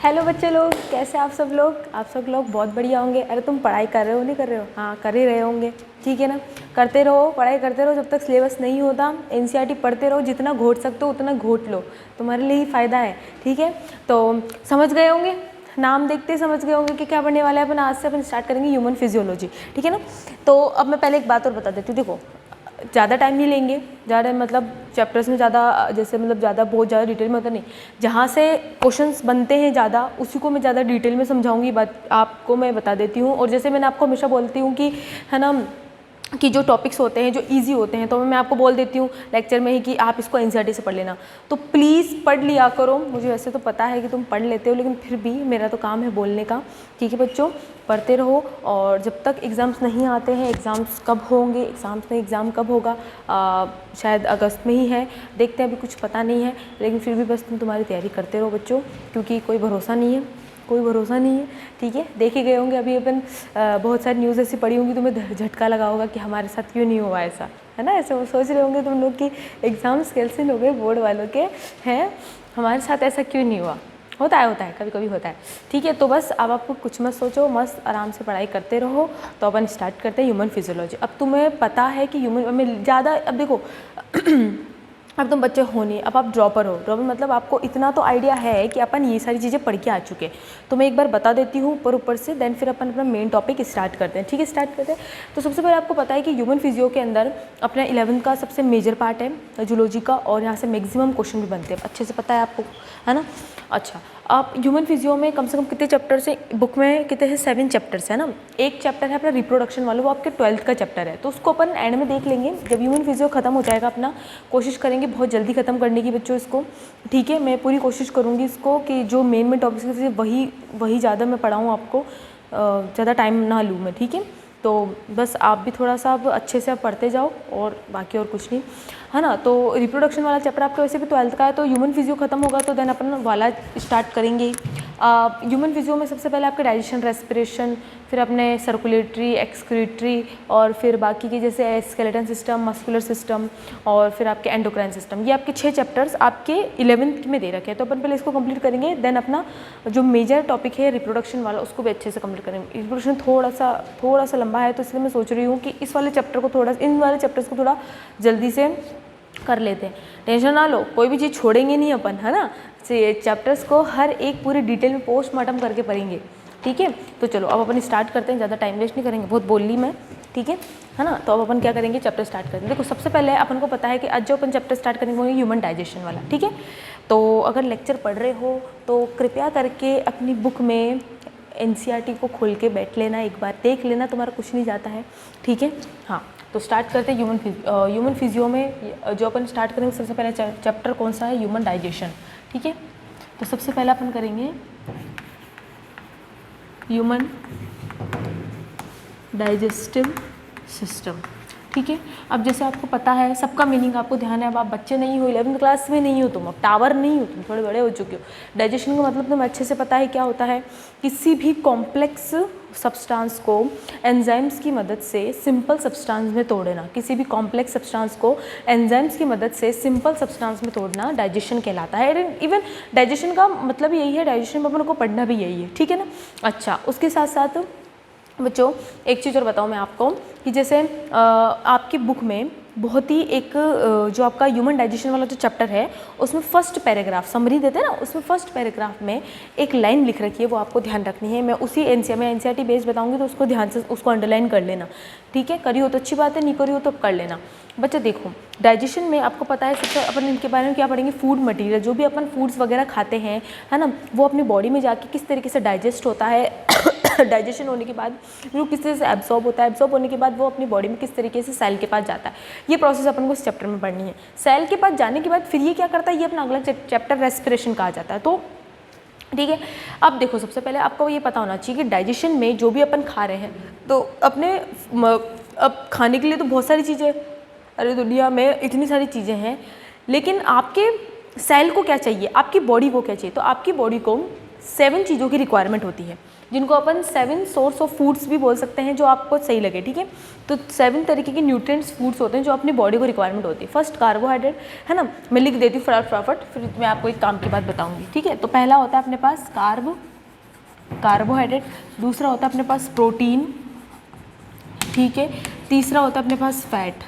Hello बच्चे लोग, कैसे आप सब लोग बहुत बढ़िया होंगे। अरे तुम पढ़ाई कर रहे हो नहीं कर रहे हो? हाँ कर ही रहे होंगे, ठीक है ना। करते रहो, पढ़ाई करते रहो, जब तक सिलेबस नहीं होता एनसीईआरटी पढ़ते रहो, जितना घोट सकते हो उतना घोट लो, तुम्हारे लिए ही फ़ायदा है, ठीक है। तो समझ गए होंगे, नाम देखते समझ गए होंगे कि क्या पढ़ने वाला है अपन। आज से अपन स्टार्ट करेंगे ह्यूमन फिजियोलॉजी, ठीक है ना। तो अब मैं पहले एक बात और बता देती हूँ, देखो ज़्यादा टाइम नहीं लेंगे, ज़्यादा मतलब चैप्टर्स में ज़्यादा जैसे मतलब ज़्यादा बहुत ज़्यादा डिटेल में होता नहीं, जहाँ से क्वेश्चंस बनते हैं ज़्यादा उसी को मैं ज़्यादा डिटेल में समझाऊंगी, बात आपको मैं बता देती हूँ। और जैसे मैंने आपको हमेशा बोलती हूँ कि है ना, कि जो टॉपिक्स होते हैं जो इजी होते हैं तो मैं आपको बोल देती हूँ लेक्चर में ही कि आप इसको एनसीईआरटी से पढ़ लेना। तो प्लीज़ पढ़ लिया करो, मुझे वैसे तो पता है कि तुम पढ़ लेते हो, लेकिन फिर भी मेरा तो काम है बोलने का, ठीक है बच्चों। पढ़ते रहो, और जब तक एग्ज़ाम्स नहीं आते हैं, एग्ज़ाम्स कब होंगे, एग्ज़ाम कब होगा, शायद अगस्त में ही है, देखते हैं, अभी कुछ पता नहीं है, लेकिन फिर भी बस तुम तुम्हारी तैयारी करते रहो बच्चों, क्योंकि कोई भरोसा नहीं है, ठीक है। देखे गए होंगे अभी अपन बहुत सारी न्यूज़ ऐसी पड़ी होंगी, तुम्हें झटका लगा होगा कि हमारे साथ क्यों नहीं हुआ ऐसा, है ना। ऐसे वो सोच रहे होंगे तुम लोग कि एग्ज़ाम्स कैंसिल हो गए बोर्ड वालों के, हैं हमारे साथ ऐसा क्यों नहीं हुआ। होता है, कभी कभी होता है, ठीक है। तो बस अब आपको कुछ मत सोचो, मस्त आराम से पढ़ाई करते रहो। तो अपन स्टार्ट करते हैं ह्यूमन फिजियोलॉजी। अब तुम्हें पता है कि ह्यूमन में ज़्यादा, अब देखो अब तुम बच्चे हो नहीं, अब आप ड्रॉपर मतलब आपको इतना तो आइडिया है कि अपन ये सारी चीज़ें पढ़ के आ चुके हैं। तो मैं एक बार बता देती हूँ ऊपर से, देन फिर अपन अपना मेन टॉपिक स्टार्ट करते हैं, ठीक है। स्टार्ट करते हैं तो सबसे पहले आपको पता है कि ह्यूमन फिजियो के अंदर अपना 11th का सबसे मेजर पार्ट है जूलॉजी का, और यहाँ से मैक्सिमम क्वेश्चन भी बनते हैं, अच्छे से पता है आपको, है ना। अच्छा, आप ह्यूमन फिजियो में कम से कम कितने चैप्टर्स हैं, बुक में कितने हैं, 7 चैप्टर्स है ना। एक चैप्टर है अपना रिप्रोडक्शन वाला, वो आपके 12th का चैप्टर है, तो उसको अपन एंड में देख लेंगे जब ह्यूमन फिजियो खत्म हो जाएगा अपना। कोशिश करेंगे बहुत जल्दी खत्म करने की बच्चों इसको, ठीक है। मैं पूरी कोशिश करूँगी इसको कि जो मेन टॉपिक्स है वही ज़्यादा मैं पढ़ाऊँ आपको, ज़्यादा टाइम ना लूँ मैं, ठीक है। तो बस आप भी थोड़ा सा अब अच्छे से पढ़ते जाओ, और बाकी और कुछ नहीं, है ना। तो रिप्रोडक्शन वाला चैप्टर आपका वैसे भी 12th का है, तो ह्यूमन फिजियो खत्म होगा तो देन अपन वाला स्टार्ट करेंगे। ह्यूमन फिजियो में सबसे पहले आपके डाइजेशन, रेस्पिरेशन, फिर अपने सर्कुलेटरी, एक्सक्रीटरी, और फिर बाकी के जैसे स्केलेटन सिस्टम, मस्कुलर सिस्टम, और फिर आपके एंडोक्राइन सिस्टम, ये आपके 6 चैप्टर्स आपके 11th में दे रखे हैं। तो अपन पहले इसको कंप्लीट करेंगे, देन अपना जो मेजर टॉपिक है रिप्रोडक्शन वाला उसको भी अच्छे से कंप्लीट करेंगे। रिप्रोडक्शन थोड़ा सा लंबा है, तो इसलिए मैं सोच रही हूँ कि इन वाले चैप्टर्स को थोड़ा जल्दी से कर लेते हैं। टेंशन ना लो, कोई भी चीज़ छोड़ेंगे नहीं अपन, है ना। चैप्टर्स को हर एक पूरी डिटेल में पोस्टमार्टम करके पढ़ेंगे, ठीक है। तो चलो अब अपन स्टार्ट करते हैं, ज़्यादा टाइम वेस्ट नहीं करेंगे, बहुत बोल ली मैं, ठीक है ना। तो अब अपन क्या करेंगे, चैप्टर स्टार्ट करेंगे। देखो सबसे पहले अपन को पता है कि आज जो अपन चैप्टर स्टार्ट करेंगे वो ह्यूमन डाइजेशन वाला, ठीक है। तो अगर लेक्चर पढ़ रहे हो तो कृपया करके अपनी बुक में एनसीईआरटी को खोल के बैठ लेना, एक बार देख लेना, तुम्हारा कुछ नहीं जाता है, ठीक है। हाँ, तो स्टार्ट करते हैं ह्यूमन फिजियो में। जो अपन स्टार्ट करेंगे सबसे पहले चैप्टर कौन सा है, ह्यूमन डाइजेशन, ठीक है। तो सबसे पहले अपन करेंगे ह्यूमन डाइजेस्टिव सिस्टम, ठीक है। अब जैसे आपको पता है, सबका मीनिंग आपको ध्यान है, अब आप बच्चे नहीं हो, 11th क्लास में नहीं हो तुम, अब टावर नहीं हो तुम, थोड़े बड़े हो चुके हो। डाइजेशन का मतलब तुम्हें अच्छे से पता है क्या होता है, किसी भी कॉम्प्लेक्स सब्सटेंस को एंजाइम्स की मदद से सिंपल सब्सटेंस में तोड़ना, किसी भी कॉम्प्लेक्स सब्सटेंस को एंजाइम्स की मदद से सिंपल सब्सटेंस में तोड़ना डाइजेशन कहलाता है। इवन डाइजेशन का मतलब यही है, डाइजेशन में अपन को पढ़ना भी यही है, ठीक है ना। अच्छा, उसके साथ साथ बच्चों एक चीज़ और बताऊँ मैं आपको कि जैसे आपकी बुक में बहुत ही एक जो आपका ह्यूमन डाइजेशन वाला जो चैप्टर है उसमें फर्स्ट पैराग्राफ समरी देते हैं ना, उसमें फर्स्ट पैराग्राफ में एक लाइन लिख रखी है, वो आपको ध्यान रखनी है। मैं उसी एनसीईआरटी बेस्ड बताऊंगी, तो उसको ध्यान से उसको अंडरलाइन कर लेना, ठीक है। करी हो तो अच्छी बात है, नहीं करी हो तो कर लेना। बच्चे देखो, डाइजेशन में आपको पता है सबसे अपन इनके बारे में क्या पढ़ेंगे, फूड मटेरियल, जो भी अपन फूड्स वगैरह खाते हैं, है ना, वो अपनी बॉडी में जाके किस तरीके से डाइजेस्ट होता है डाइजेशन होने के बाद वो किस तरह से एब्जॉर्ब होता है, एब्जॉर्ब होने के बाद वो अपनी बॉडी में किस तरीके से सेल के पास जाता है, ये प्रोसेस अपन को इस चैप्टर में पढ़नी है। सेल के पास जाने के बाद फिर ये क्या करता है, ये अपना अगला चैप्टर रेस्पिरेशन कहा जाता है। तो ठीक है, अब देखो सबसे पहले आपको ये पता होना चाहिए कि डाइजेशन में जो भी अपन खा रहे हैं, तो अपने अब खाने के लिए तो बहुत सारी चीज़ें, अरे दुनिया में इतनी सारी चीज़ें हैं, लेकिन आपके सेल को क्या चाहिए, आपकी बॉडी को क्या चाहिए, तो आपकी बॉडी को 7 चीज़ों की रिक्वायरमेंट होती है, जिनको अपन 7 सोर्स ऑफ फूड्स भी बोल सकते हैं, जो आपको सही लगे, ठीक है। तो 7 तरीके के न्यूट्रिएंट्स फूड्स होते हैं जो अपनी बॉडी को रिक्वायरमेंट होती है। फर्स्ट कार्बोहाइड्रेट, है ना, मैं लिख देती हूँ फटाफट, फिर मैं आपको एक काम की बात बताऊँगी, ठीक है। तो पहला होता है अपने पास कार्बोहाइड्रेट, दूसरा होता है अपने पास प्रोटीन, ठीक है, तीसरा होता है अपने पास फैट,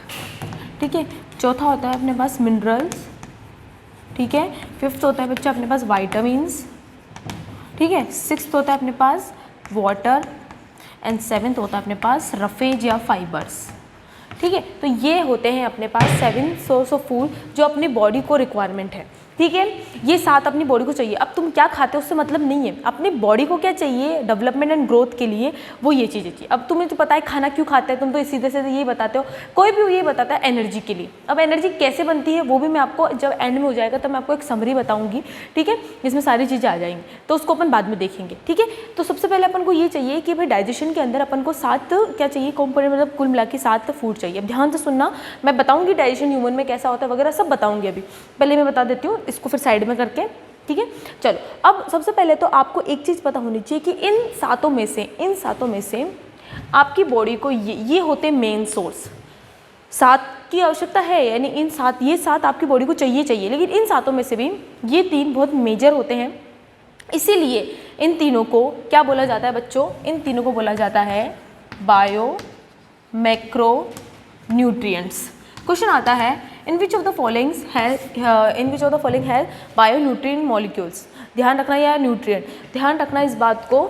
ठीक है, चौथा होता है अपने पास मिनरल्स, ठीक है, फिफ्थ होता है बच्चा अपने पास वाइटामिन्स, ठीक है, सिक्स्थ होता है अपने पास वाटर एंड सेवेंथ होता है अपने पास रफेज या फाइबर्स, ठीक है। तो ये होते हैं अपने पास 7 सोर्स ऑफ फूड जो अपनी बॉडी को रिक्वायरमेंट है, ठीक है। ये 7 अपनी बॉडी को चाहिए। अब तुम क्या खाते हो उससे मतलब नहीं है, अपनी बॉडी को क्या चाहिए डेवलपमेंट एंड ग्रोथ के लिए, वो ये चीज़ें चाहिए। अब तुम्हें तो पता है खाना क्यों खाते हैं, तुम तो सीधे सीधे यही बताते हो, कोई भी यही बताता है एनर्जी के लिए। अब एनर्जी कैसे बनती है वो भी मैं आपको जब एंड में हो जाएगा तब मैं आपको एक समरी बताऊंगी, ठीक है, जिसमें सारी चीज़ें आ जाएंगी, तो उसको अपन बाद में देखेंगे, ठीक है। तो सबसे पहले अपन को ये चाहिए कि भाई डाइजेशन के अंदर अपन को 7 क्या चाहिए कंपोनेंट, मतलब कुल मिला के 7 फूड चाहिए। अब ध्यान से सुनना, मैं बताऊंगी डाइजेशन ह्यूमन में कैसा होता है वगैरह सब बताऊंगी, अभी पहले मैं बता देती हूँ इसको फिर साइड में करके, ठीक है। चलो, अब सबसे पहले तो आपको एक चीज़ पता होनी चाहिए कि इन सातों में से आपकी बॉडी को ये होते मेन सोर्स। 7 की आवश्यकता है, यानी ये 7 आपकी बॉडी को चाहिए, लेकिन इन 7 में से भी ये 3 बहुत मेजर होते हैं। इसीलिए इन तीनों को क्या बोला जाता है बच्चों, इन तीनों को बोला जाता है बायो मैक्रो न्यूट्रिएंट्स। क्वेश्चन आता है in which of the following has bio nutrient molecules. ध्यान रखना, या न्यूट्रिएंट, ध्यान रखना इस बात को।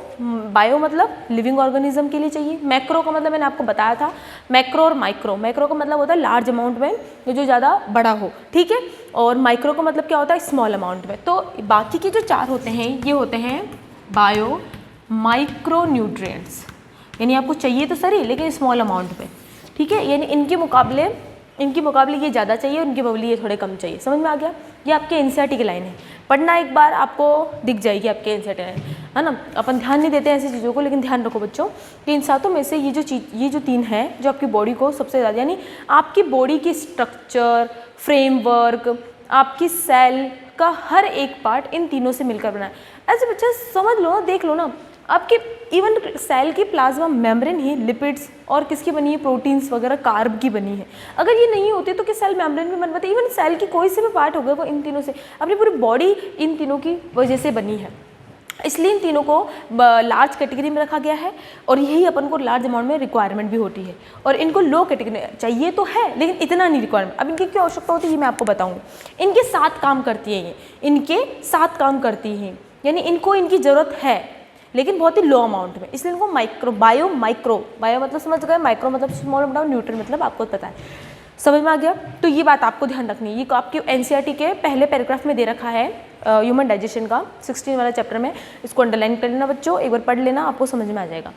बायो मतलब लिविंग ऑर्गेनिज्म के लिए चाहिए, मैक्रो का मतलब मैंने आपको बताया था, मैक्रो और माइक्रो। मैक्रो का मतलब होता है लार्ज अमाउंट में, जो ज़्यादा बड़ा हो, ठीक है, और माइक्रो का मतलब क्या होता है स्मॉल अमाउंट में। तो बाकी के जो 4 होते हैं ये होते हैं बायो माइक्रो न्यूट्रिएंट्स, यानी आपको चाहिए तो सही लेकिन स्मॉल अमाउंट में, ठीक है, यानी इनके मुकाबले ये ज़्यादा चाहिए, उनके मुकाबले ये थोड़े कम चाहिए। समझ में आ गया? ये आपके एनसीईआरटी की लाइन है, पढ़ना एक बार आपको दिख जाएगी आपके एनसीईआरटी लाइन, है ना। अपन ध्यान नहीं देते ऐसी चीज़ों को, लेकिन ध्यान रखो बच्चों कि इन 7 में से ये जो 3 है जो आपकी बॉडी को सबसे ज़्यादा, यानी आपकी बॉडी की स्ट्रक्चर, फ्रेमवर्क, आपकी सेल का हर एक पार्ट इन तीनों से मिलकर बना है। ऐसे बच्चा समझ लो, देख लो ना, आपके इवन सेल की प्लाज्मा मेम्ब्रेन ही लिपिड्स और किसकी बनी है, प्रोटीन्स वगैरह, कार्ब की बनी है। अगर ये नहीं होती तो कि सेल मेम्ब्रेन भी बन पाते। इवन सेल की कोई से भी पार्ट हो गए वो इन तीनों से, अपनी पूरी बॉडी इन तीनों की वजह से बनी है। इसलिए इन तीनों को लार्ज कैटेगरी में रखा गया है और यही अपन को लार्ज अमाउंट में रिक्वायरमेंट भी होती है। और इनको लो कैटेगरी चाहिए तो है लेकिन इतना नहीं रिक्वायरमेंट। अब इनकी क्या आवश्यकता होती है ये मैं आपको बताऊँगी। इनके 7 काम करती है, इनके 7 काम करती हैं, यानी इनको इनकी ज़रूरत है लेकिन बहुत ही लो अमाउंट में, इसलिए इनको बायो मतलब समझ गए, माइक्रो मतलब स्मॉल अमाउंट, न्यूट्रिएंट मतलब आपको पता है। समझ में आ गया? तो ये बात आपको ध्यान रखनी है। ये आपके एनसीईआरटी के पहले पैराग्राफ में दे रखा है ह्यूमन डाइजेशन का 16 वाला चैप्टर में। इसको अंडरलाइन कर लेना बच्चों, एक बार पढ़ लेना, आपको समझ में आ जाएगा।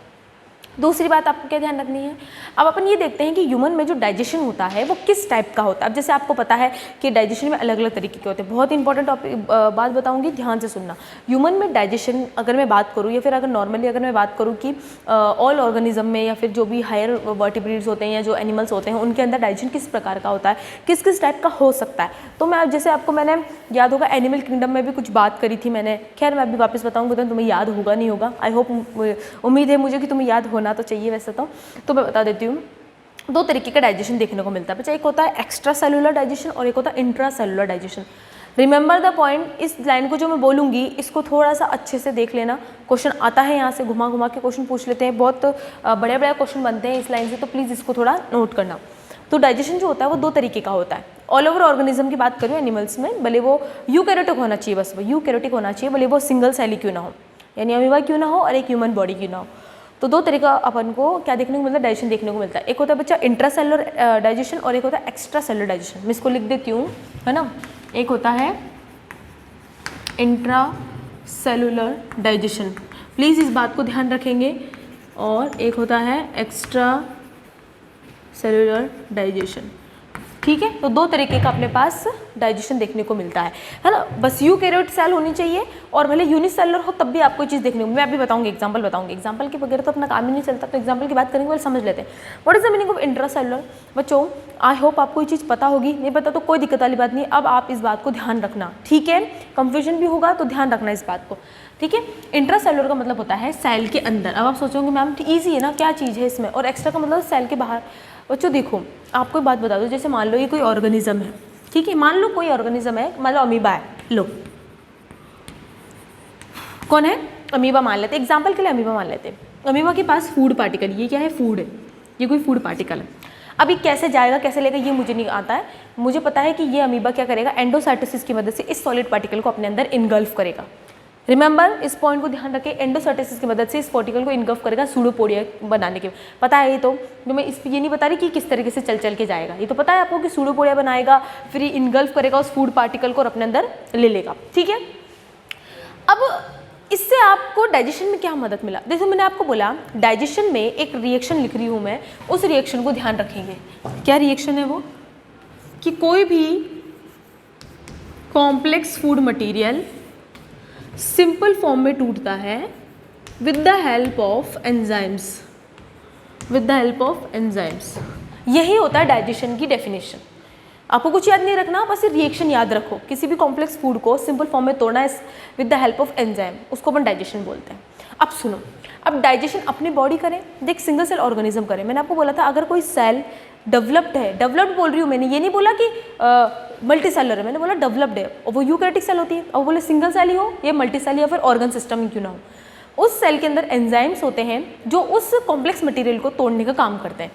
दूसरी बात आपको क्या ध्यान रखनी है, अब अपन ये देखते हैं कि ह्यूमन में जो डाइजेशन होता है वो किस टाइप का होता है। अब जैसे आपको पता है कि डाइजेशन में अलग अलग तरीके के होते हैं। बहुत इंपॉर्टेंट टॉपिक बात बताऊंगी, ध्यान से सुनना। ह्यूमन में डाइजेशन अगर मैं बात करूँ या फिर अगर नॉर्मली अगर मैं बात करूँ कि ऑल ऑर्गेनिज्म में या फिर जो भी हायर वर्टिब्रेट्स होते हैं या जो एनिमल्स होते हैं उनके अंदर डाइजेशन किस प्रकार का होता है, किस किस टाइप का हो सकता है। तो मैं जैसे आपको मैंने याद होगा एनिमल किंगडम में भी कुछ बात करी थी मैंने, खैर मैं अभी वापस बताऊँगी तो तुम्हें याद होगा नहीं होगा, आई होप, उम्मीद है मुझे कि तुम्हें याद होना तो चाहिए वैसे तो मैं बता देती हूँ। 2 तरीके का डाइजेशन देखने को मिलता है बच्चा, एक होता है एक्स्ट्रा सेलुलर डाइजेशन और एक होता है intra cellular digestion. Remember the point, इस लाइन को जो मैं बोलूँगी इसको थोड़ा सा अच्छे से देख लेना। क्वेश्चन आता है यहाँ से घुमा घुमा के क्वेश्चन पूछ लेते हैं, बहुत बड़े बड़े क्वेश्चन बनते हैं इस लाइन से, तो प्लीज़ इसको थोड़ा नोट करना। तो डाइजेशन जो होता है वो 2 तरीके का होता है। ऑल ओवर ऑर्गेनिज्म की बात करूँ एनिमल्स में, भले वो यूकैरियोटिक होना चाहिए, बस वो यूकैरियोटिक होना चाहिए, भले वो सिंगल सेल क्यों ना हो, यानी अमीबा क्यों ना हो और एक ह्यूमन बॉडी क्यों ना हो। तो 2 तरीका अपन को क्या देखने को मिलता है, डाइजेशन देखने को मिलता है। एक होता है बच्चा इंट्रासेलुलर डाइजेशन और एक होता है एक्स्ट्रा सेलुलर डाइजेशन। मैं इसको लिख देती हूँ, है ना। एक होता है इंट्रा सेलुलर डाइजेशन, प्लीज़ इस बात को ध्यान रखेंगे, और एक होता है एक्स्ट्रा सेलुलर डाइजेशन, ठीक है। तो दो तरीके का अपने पास डाइजेशन देखने को मिलता है ना। बस यूकैरियोट सेल होनी चाहिए और भले यूनिसेलुलर हो तब भी आपको ये चीज़ देखने को, मैं अभी बताऊंगी, एग्जांपल बताऊंगी, एग्जांपल के बगैर तो अपना काम ही नहीं चलता। तो एग्जांपल की बात करेंगे, पहले समझ लेते हैं what is the meaning of intracellular. बच्चों आई होप आपको ये चीज़ पता होगी, नहीं पता तो कोई दिक्कत वाली बात नहीं। अब आप इस बात को ध्यान रखना, ठीक है, कंफ्यूजन भी होगा तो ध्यान रखना इस बात को, ठीक है। इंट्रासेलुलर का मतलब होता है सेल के अंदर। अब आप सोचोगे मैम ईजी है ना, क्या चीज़ है इसमें, और एक्स्ट्रा का मतलब सेल के बाहर। बच्चों देखो आपको एक बात बता दो, जैसे मान लो ये कोई ऑर्गेनिज्म है, ठीक है, मान लो कोई ऑर्गेनिज्म है, मान लो अमीबा है, लो कौन है, अमीबा मान लेते, एग्जाम्पल के लिए अमीबा मान लेते। अमीबा के पास फूड पार्टिकल, ये क्या है, फूड है, ये कोई फूड पार्टिकल है। अभी कैसे जाएगा कैसे लेगा ये मुझे नहीं आता है, मुझे पता है कि ये अमीबा क्या करेगा, एंडोसाइटोसिस की मदद से इस सॉलिड पार्टिकल को अपने अंदर इनगल्फ करेगा। रिमेंबर इस पॉइंट को ध्यान रखें, एंडोसाइटोसिस की मदद से इस पार्टिकल को इनगल्फ करेगा सूडोपोडिया बनाने के, पता है ये तो, जो मैं इस ये नहीं बता रही कि किस तरीके से चल चल के जाएगा, ये तो पता है आपको कि सूडोपोडिया बनाएगा, फिर इनगल्फ करेगा उस फूड पार्टिकल को और अपने अंदर ले लेगा, ठीक है। अब इससे आपको डाइजेशन में क्या मदद मिला, देखो मैंने आपको बोला डाइजेशन में एक रिएक्शन लिख रही हूँ मैं, उस रिएक्शन को ध्यान रखेंगे। क्या रिएक्शन है वो, कि कोई भी complex food material simple form में टूटता है with the help of enzymes, with the help of enzymes. यही होता है डाइजेशन की डेफिनेशन। आपको कुछ याद नहीं रखना, बस रिएक्शन याद रखो, किसी भी कॉम्प्लेक्स फूड को सिंपल फॉर्म में तोड़ना है with the help of enzyme, उसको अपन डाइजेशन बोलते हैं। अब सुनो, अब डाइजेशन अपनी बॉडी करें, देख सिंगल सेल ऑर्गेनिज्म करें। मैंने आपको बोला था अगर कोई सेल डेवलप्ड है, डेवलप्ड बोल रही हूँ मैंने, ये नहीं बोला कि मल्टी सेलर है, मैंने बोला डेवलप्ड है, और वो यूकैरियोटिक सेल होती है, और बोले सिंगल सेल ही हो, ये मल्टी सेल या फिर ऑर्गन सिस्टम ही क्यों ना हो, उस सेल के अंदर एंजाइम्स होते हैं जो उस कॉम्प्लेक्स मटेरियल को तोड़ने का काम करते हैं।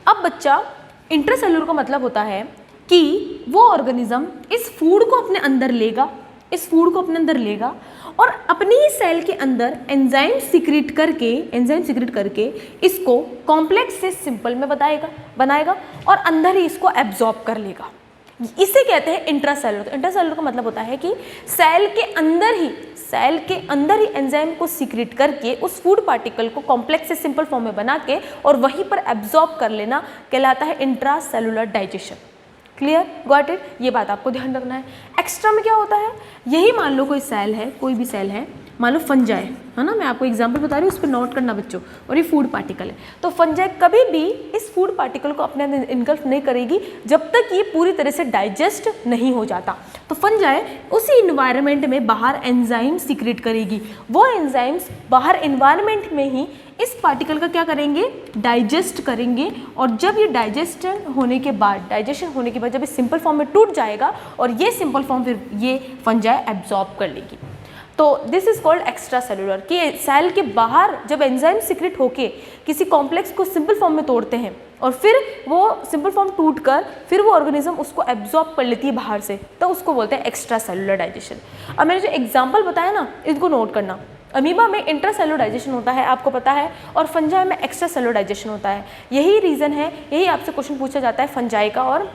अब बच्चा इंट्रासेलुलर का मतलब होता है कि वो ऑर्गेनिज्म इस फूड को अपने अंदर लेगा, इस फूड को अपने अंदर लेगा और अपनी ही सेल के अंदर एंजाइम सीक्रेट करके इसको कॉम्प्लेक्स से सिंपल में बनाएगा और अंदर ही इसको एब्जॉर्ब कर लेगा। इसे कहते हैं इंट्रासेलुलर। तो इंट्रासेलुलर का मतलब होता है कि सेल के अंदर ही एंजाइम को सीक्रेट करके उस फूड पार्टिकल को कॉम्प्लेक्स से सिंपल फॉर्म में बना के और वहीं पर एब्जॉर्ब कर लेना कहलाता है intracellular digestion. Clear, got it, ये बात आपको ध्यान रखना है। एक्स्ट्रा में क्या होता है, यही मान लो कोई सेल है, कोई भी सेल है, मान लो फंजाई है ना, मैं आपको एग्जांपल बता रही हूँ, उस पर नोट करना बच्चों, और ये फूड पार्टिकल है। तो फंजाई कभी भी इस फूड पार्टिकल को अपने अंदर इनगल्फ नहीं करेगी जब तक ये पूरी तरह से डाइजेस्ट नहीं हो जाता। तो फंजाई उसी इन्वायरमेंट में बाहर एंजाइम सीक्रेट करेगी, वो एंजाइम्स बाहर इन्वायरमेंट में ही इस पार्टिकल का क्या करेंगे, डाइजेस्ट करेंगे, और जब ये डाइजेशन होने के बाद जब ये सिंपल फॉर्म में टूट जाएगा और ये सिंपल फॉर्म फिर ये फंजाई एब्जॉर्ब कर लेगी। तो this is called extra cellular, कि सेल के बाहर जब एंजाइम सीक्रेट होके किसी कॉम्प्लेक्स को सिंपल फॉर्म में तोड़ते हैं और फिर वो सिंपल फॉर्म टूटकर फिर वो ऑर्गेनिज्म उसको एब्जॉर्ब कर लेती है बाहर से, तो उसको बोलते हैं एक्स्ट्रा सेलुलर डाइजेशन। अब मैंने जो एग्जाम्पल बताया ना, इसको नोट करना। अमीबा में इंट्रासेलुलर डाइजेशन होता है, आपको पता है, और फंजाई में एक्स्ट्रा सेलुलर डाइजेशन होता है। यही रीज़न है, यही आपसे क्वेश्चन पूछा जाता है फंजाई का और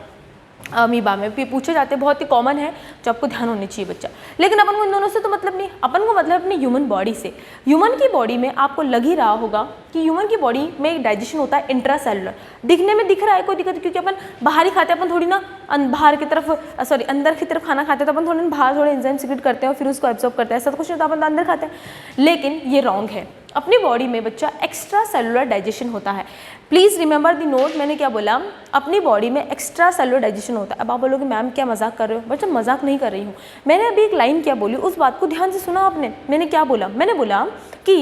अमीबा में भी पूछे जाते हैं, बहुत ही कॉमन है जो आपको ध्यान होनी चाहिए बच्चा। लेकिन अपन को इन दोनों से तो मतलब नहीं, अपन को मतलब अपनी ह्यूमन बॉडी से। ह्यूमन की बॉडी में आपको लग ही रहा होगा कि ह्यूमन की बॉडी में एक डाइजेशन होता है इंट्रासेलुलर, दिखने में दिख रहा है, कोई दिक्कत, क्योंकि अपन बाहर ही खाते हैं, अपन थोड़ी ना बाहर की तरफ अंदर की तरफ खाना खाते हैं, तो अपन थोड़ी बाहर थोड़े एंजाइम सीक्रेट करते हैं और फिर उसको एब्जॉर्ब करते हैं, ऐसा तो कुछ नहीं, तो अपन अंदर खाते हैं। लेकिन ये रॉन्ग है, अपनी बॉडी में बच्चा एक्स्ट्रा सेलुलर डाइजेशन होता है। प्लीज़ रिमेंबर द नोट, मैंने क्या बोला, अपनी बॉडी में एक्स्ट्रा सेलुलर डाइजेशन होता है। अब आप बोलोगे मैम क्या मजाक कर रहे हो, बच्चा मजाक नहीं कर रही हूँ, मैंने अभी एक लाइन क्या बोली उस बात को ध्यान से सुना आपने। मैंने क्या बोला, मैंने बोला कि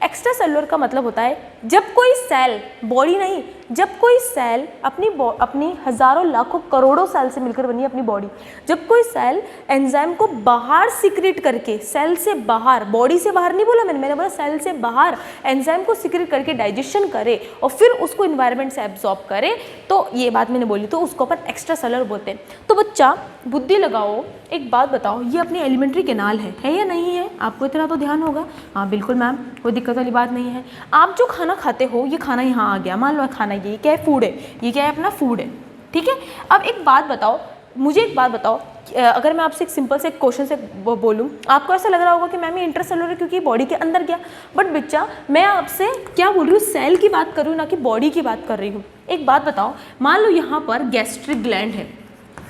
एक्स्ट्रा सेलुलर का मतलब होता है जब कोई सेल, बॉडी नहीं, जब कोई सेल अपनी हजारों लाखों करोड़ों सेल से मिलकर बनी अपनी बॉडी, जब कोई सेल एंजाइम को बाहर सीक्रेट करके, सेल से बाहर, बॉडी से बाहर नहीं बोला मैंने बोला सेल से बाहर एंजाइम को सीक्रेट करके डाइजेशन करे और फिर उसको इन्वायरमेंट से एब्जॉर्ब करे, तो ये बात मैंने बोली, तो उसको अपन एक्स्ट्रा सेलुलर बोलते हैं। तो बच्चा बुद्धि लगाओ, एक बात बताओ, ये अपनी एलिमेंट्री कैनाल है या नहीं है, आपको इतना तो ध्यान होगा। हाँ बिल्कुल मैम, कोई दिक्कत वाली बात नहीं है। आप जो खाना खाते हो, ये खाना यहाँ आ गया, मान लो खाना, ये क्या है, फूड है, ये क्या है, अपना फूड है, ठीक है। अब एक बात बताओ, मुझे एक बात बताओ, अगर मैं आपसे एक सिंपल से क्वेश्चन से बोलूँ, आपको ऐसा लग रहा होगा कि मैम ये इंट्रासेलुलर है क्योंकि बॉडी के अंदर गया, बट बच्चा मैं आपसे क्या बोल रही हूँ, सेल की बात कर रही हूँ, ना कि बॉडी की बात कर रही हूँ। एक बात बताओ, मान लो यहाँ पर गैस्ट्रिक ग्लैंड है,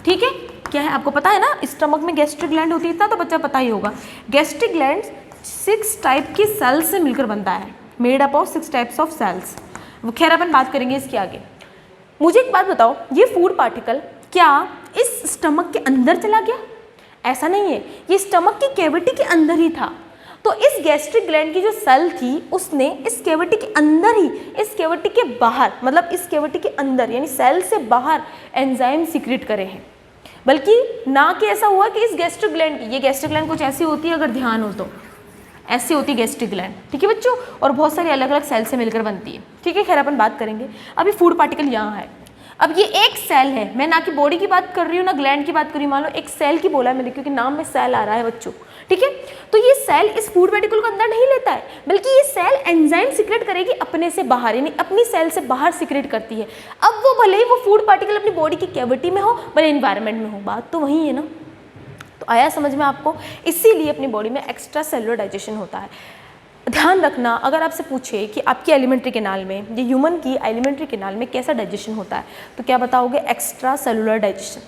ठीक है, क्या है आपको पता है ना, स्टमक में गैस्ट्रिक ग्लैंड होती है, इतना तो बच्चा पता ही होगा। गैस्ट्रिक ग्लैंड 6 टाइप की सेल्स से मिलकर बनता है, made up of 6 types of cells. वो खैर अपन बात करेंगे इसके आगे। मुझे एक बात बताओ, ये फूड पार्टिकल क्या इस स्टमक के अंदर चला गया? ऐसा नहीं है, ये स्टमक की कैविटी के अंदर ही था। तो इस गैस्ट्रिक ग्लैंड की जो सेल थी उसने इस कैविटी के अंदर ही, इस कैविटी के बाहर, मतलब इस कैविटी के अंदर यानी सेल से बाहर एंजाइम सीक्रेट करे हैं। बल्कि ना कि ऐसा हुआ कि इस गैस्ट्रिक ग्लैंड की, ये गैस्ट्रिक ग्लैंड कुछ ऐसी होती है, अगर ध्यान हो तो ऐसी होती है गैस्ट्रिक ग्लैंड, ठीक है बच्चों, और बहुत सारी अलग अलग सेल से मिलकर बनती है, ठीक है। खैर अपन बात करेंगे। अभी फूड पार्टिकल यहाँ है, अब ये एक सेल है, मैं ना कि बॉडी की बात कर रही हूँ ना ग्लैंड की बात कर रही हूँ, मान लो एक सेल की बोला है मैंने क्योंकि नाम में सेल आ रहा है बच्चों, ठीक है। तो ये सेल इस फूड पार्टिकल को अंदर नहीं लेता है, बल्कि ये सेल एंजाइम सीक्रेट करेगी अपने से बाहर, यानी अपनी सेल से बाहर सीक्रेट करती है। अब वो भले ही वो फूड पार्टिकल अपनी बॉडी की कैविटी में हो, भले एनवायरनमेंट में हो, बात तो वही है ना। तो आया समझ में आपको? इसीलिए अपनी बॉडी में एक्स्ट्रा सेलुलर डाइजेशन होता है। ध्यान रखना, अगर आपसे पूछे कि आपकी एलिमेंट्री कैनाल में, ये ह्यूमन की एलिमेंट्री कैनाल में कैसा डाइजेशन होता है, तो क्या बताओगे? Extra cellular digestion.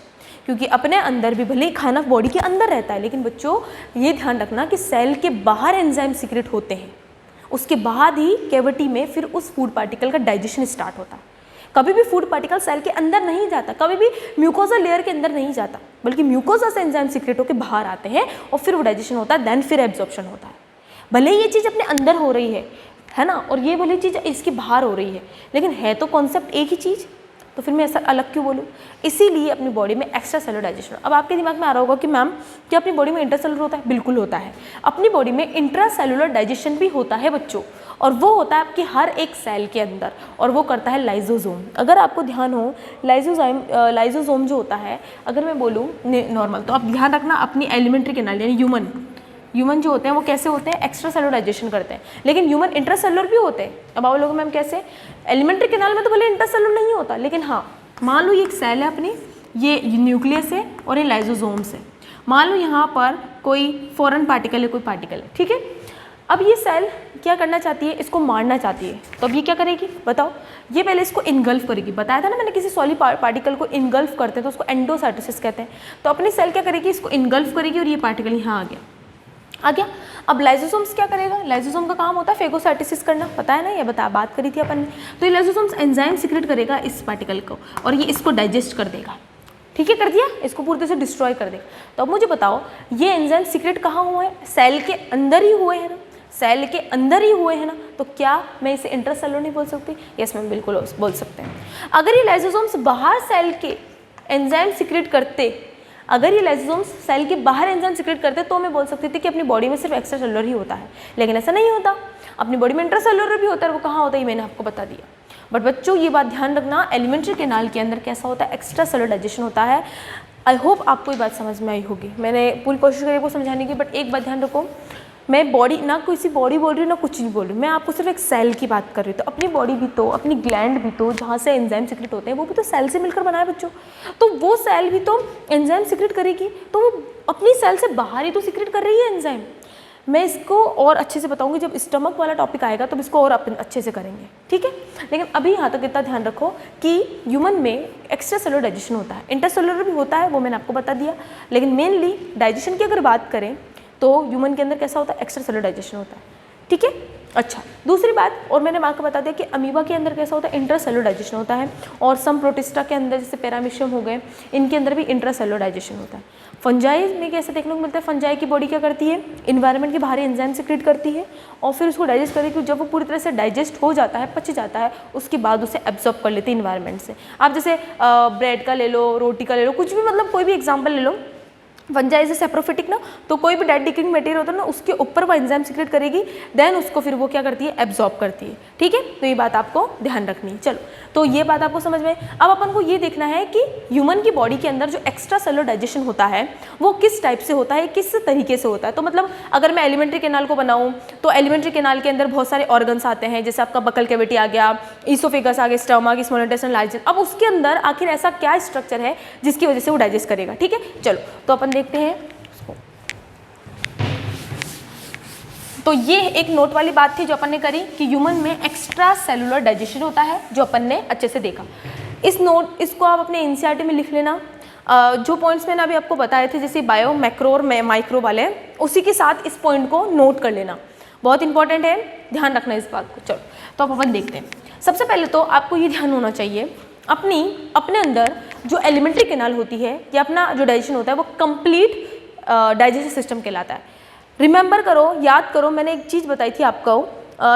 क्योंकि अपने अंदर भी भले ही खाना बॉडी के अंदर रहता है, लेकिन बच्चों ये ध्यान रखना कि सेल के बाहर एंजाइम सीक्रेट होते हैं, उसके बाद ही कैविटी में फिर उस फूड पार्टिकल का डाइजेशन स्टार्ट होता है। कभी भी फूड पार्टिकल सेल के अंदर नहीं जाता, कभी भी म्यूकोसा लेयर के अंदर नहीं जाता, बल्कि म्यूकोसा से एंजाइम सीक्रेट होकर बाहर आते हैं और फिर वो डाइजेशन होता है, देन फिर एब्जॉर्प्शन होता है। भले ये चीज़ अपने अंदर हो रही है ना, और ये भले चीज़ इसके बाहर हो रही है, लेकिन है तो कॉन्सेप्ट एक ही चीज़, तो फिर मैं ऐसा अलग क्यों बोलूँ? इसीलिए अपनी बॉडी में एक्स्ट्रा सेलुलर डाइजेशन। अब आपके दिमाग में आ रहा होगा कि मैम क्या अपनी बॉडी में इंट्रासेलुलर होता है? बिल्कुल होता है। अपनी बॉडी में इंट्रासेलुलर डाइजेशन भी होता है बच्चों, और वो होता है आपकी हर एक सेल के अंदर, और वो करता है लाइजोसोम। अगर आपको ध्यान हो, लाइजोसोम जो होता है, अगर मैं बोलूँ नॉर्मल, तो आप ध्यान रखना अपनी एलिमेंट्री कैनाल यानी ह्यूमन जो होते हैं वो कैसे होते हैं? एक्स्ट्रा सेलुलर डाइजेशन करते हैं, लेकिन ह्यूमन इंट्रासेलुलर भी होते हैं। अब आप लोगों मैम कैसे? एलिमेंट्री कैनाल में तो भले इंट्रासेलुलर नहीं होता, लेकिन हाँ मान लो ये एक सेल है अपनी, ये न्यूक्लियस है और ये लाइजोसोम्स है। मान लो यहाँ पर कोई फॉरेन पार्टिकल है, कोई पार्टिकल है, ठीक है। अब ये सेल क्या करना चाहती है? इसको मारना चाहती है। तो अब ये क्या करेगी बताओ? ये पहले इसको इनगल्फ करेगी। बताया था ना मैंने, किसी सॉलिड पार्टिकल को इनगल्फ करते हैं तो उसको एंडोसाइटोसिस कहते हैं। तो अपनी सेल क्या करेगी? इसको इनगल्फ करेगी, और ये पार्टिकल यहाँ आ गया। अब लाइजोसोम्स क्या करेगा? लाइजोसोम का काम होता है फेगोसाइटोसिस करना, पता है ना, ये बात करी थी अपन ने। तो ये लाइजोसोम्स एंजाइम सीक्रेट करेगा इस पार्टिकल को, और ये इसको डाइजेस्ट कर देगा, ठीक है, कर दिया, इसको पूरी तरह से डिस्ट्रॉय कर देगा। तो अब मुझे बताओ ये एंजाइम सीक्रेट कहाँ हुआ है? सेल के अंदर ही हुए हैं ना, सेल के अंदर ही हुए हैं ना, तो क्या मैं इसे इंट्रासेलुलर नहीं बोल सकती? यस मैम, बिल्कुल बोल सकते हैं। अगर ये लाइजोसोम्स बाहर सेल के एंजाइम सीक्रेट करते, अगर ये लाइजोसोम्स सेल के बाहर एंजाइम सीक्रेट करते, तो मैं बोल सकती थी कि अपनी बॉडी में सिर्फ एक्स्ट्रा सेलुलर ही होता है, लेकिन ऐसा नहीं होता। अपनी बॉडी में इंट्रासेलुलर भी होता है, वो कहाँ होता है ये मैंने आपको बता दिया। बट बच्चों ये बात ध्यान रखना, एलिमेंट्री कैनाल के अंदर कैसा होता है? एक्स्ट्रा सेलुलर डाइजेशन होता है। आई होप आपको ये बात समझ में आई होगी। मैंने पूरी कोशिश करी वो समझाने की, बट एक बात ध्यान रखो, मैं बॉडी ना किसी बॉडी बोल रही हूँ ना कुछ नहीं बोल रही हूँ, मैं आपको सिर्फ एक सेल की बात कर रही हूँ। तो अपनी बॉडी भी तो, अपनी ग्लैंड भी तो, जहाँ से एंजाइम सीक्रेट होते हैं वो भी तो सेल से मिलकर बना है बच्चों। तो वो सेल भी तो एंजाइम सीक्रेट करेगी, तो वो अपनी सेल से बाहर ही तो सीक्रेट कर रही है एंजाइम। मैं इसको और अच्छे से बताऊंगी जब स्टमक वाला टॉपिक आएगा, तो इसको और अच्छे से करेंगे, ठीक है। लेकिन अभी यहाँ तक इतना ध्यान रखो कि ह्यूमन में एक्स्ट्रा सेलुलर डाइजेशन होता है, इंट्रासेलुलर भी होता है, वो मैंने आपको बता दिया। लेकिन मेनली डाइजेशन की अगर बात करें तो ह्यूमन के अंदर कैसा होता है? एक्स्ट्रा सेलुलर डाइजेशन होता है, ठीक है। अच्छा, दूसरी बात और मैंने आपको बता दिया कि अमीबा के अंदर कैसा होता है? इंट्रासेलुलर डाइजेशन होता है, और सम प्रोटिस्टा के अंदर जैसे पैरामीशियम हो गए, इनके अंदर भी इंट्रासेलुलर डाइजेशन होता है। फंजाई में कैसे देखने को मिलता है? फंजाई की बॉडी क्या करती है? इन्वायरमेंट के बाहरी एंजाइम सीक्रेट करती है और फिर उसको डाइजेस्ट करती है। जब वो पूरी तरह से डाइजेस्ट हो जाता है, पच जाता है, उसके बाद उसे एब्जॉर्ब कर लेती है इन्वायरमेंट से। आप जैसे ब्रेड का ले लो, रोटी का ले लो, कुछ भी, मतलब कोई भी एग्जाम्पल ले लो, वंजा इज सेप्रोफिटिक ना, तो कोई भी डेड डिकेइंग मटेरियल होता है ना उसके ऊपर वो एंजाइम सीक्रेट करेगी, देन उसको फिर वो क्या करती है, एब्जॉर्ब करती है। ठीक है, तो ये बात आपको ध्यान रखनी है। चलो, तो ये बात आपको समझ में। अब अपन को ये देखना है कि ह्यूमन की बॉडी के अंदर जो एक्स्ट्रा सेलुलर डाइजेशन होता है वो किस टाइप से होता है, किस तरीके से होता है। तो मतलब अगर मैं एलिमेंट्री कैनाल को बनाऊँ तो एलिमेंट्री कैनाल के अंदर बहुत सारे ऑर्गन्स आते हैं, जैसे आपका बकल कैविटी आ गया, ईसोफेगस आ गया, स्टमक, स्मॉल इंटेस्टाइन, लार्ज। अब उसके अंदर आखिर ऐसा क्या स्ट्रक्चर है जिसकी वजह से वो डाइजेस्ट करेगा। ठीक है, चलो तो अपन देखते हैं। तो ये एक नोट वाली बात थी जो अपन ने करी कि ह्यूमन में एक्स्ट्रा सेलुलर डाइजेशन होता है, जो अपन ने अच्छे से देखा। इसको आप अपने एनसीईआरटी में लिख लेना। जो पॉइंट्स मैंने अभी आपको बताए थे जैसे बायो, मैक्रो और माइक्रो वाले, उसी के साथ इस पॉइंट को नोट कर लेना, बहुत इंपॉर्टेंट है, ध्यान रखना इस बात को। चलो तो अब अपन देखते हैं। सबसे पहले तो आपको ये ध्यान होना चाहिए अपने अंदर जो एलिमेंट्री कैनाल होती है या अपना जो डाइजेशन होता है वो कंप्लीट डाइजेस्टिव सिस्टम कहलाता है। रिमेंबर करो, याद करो, मैंने एक चीज़ बताई थी आपको,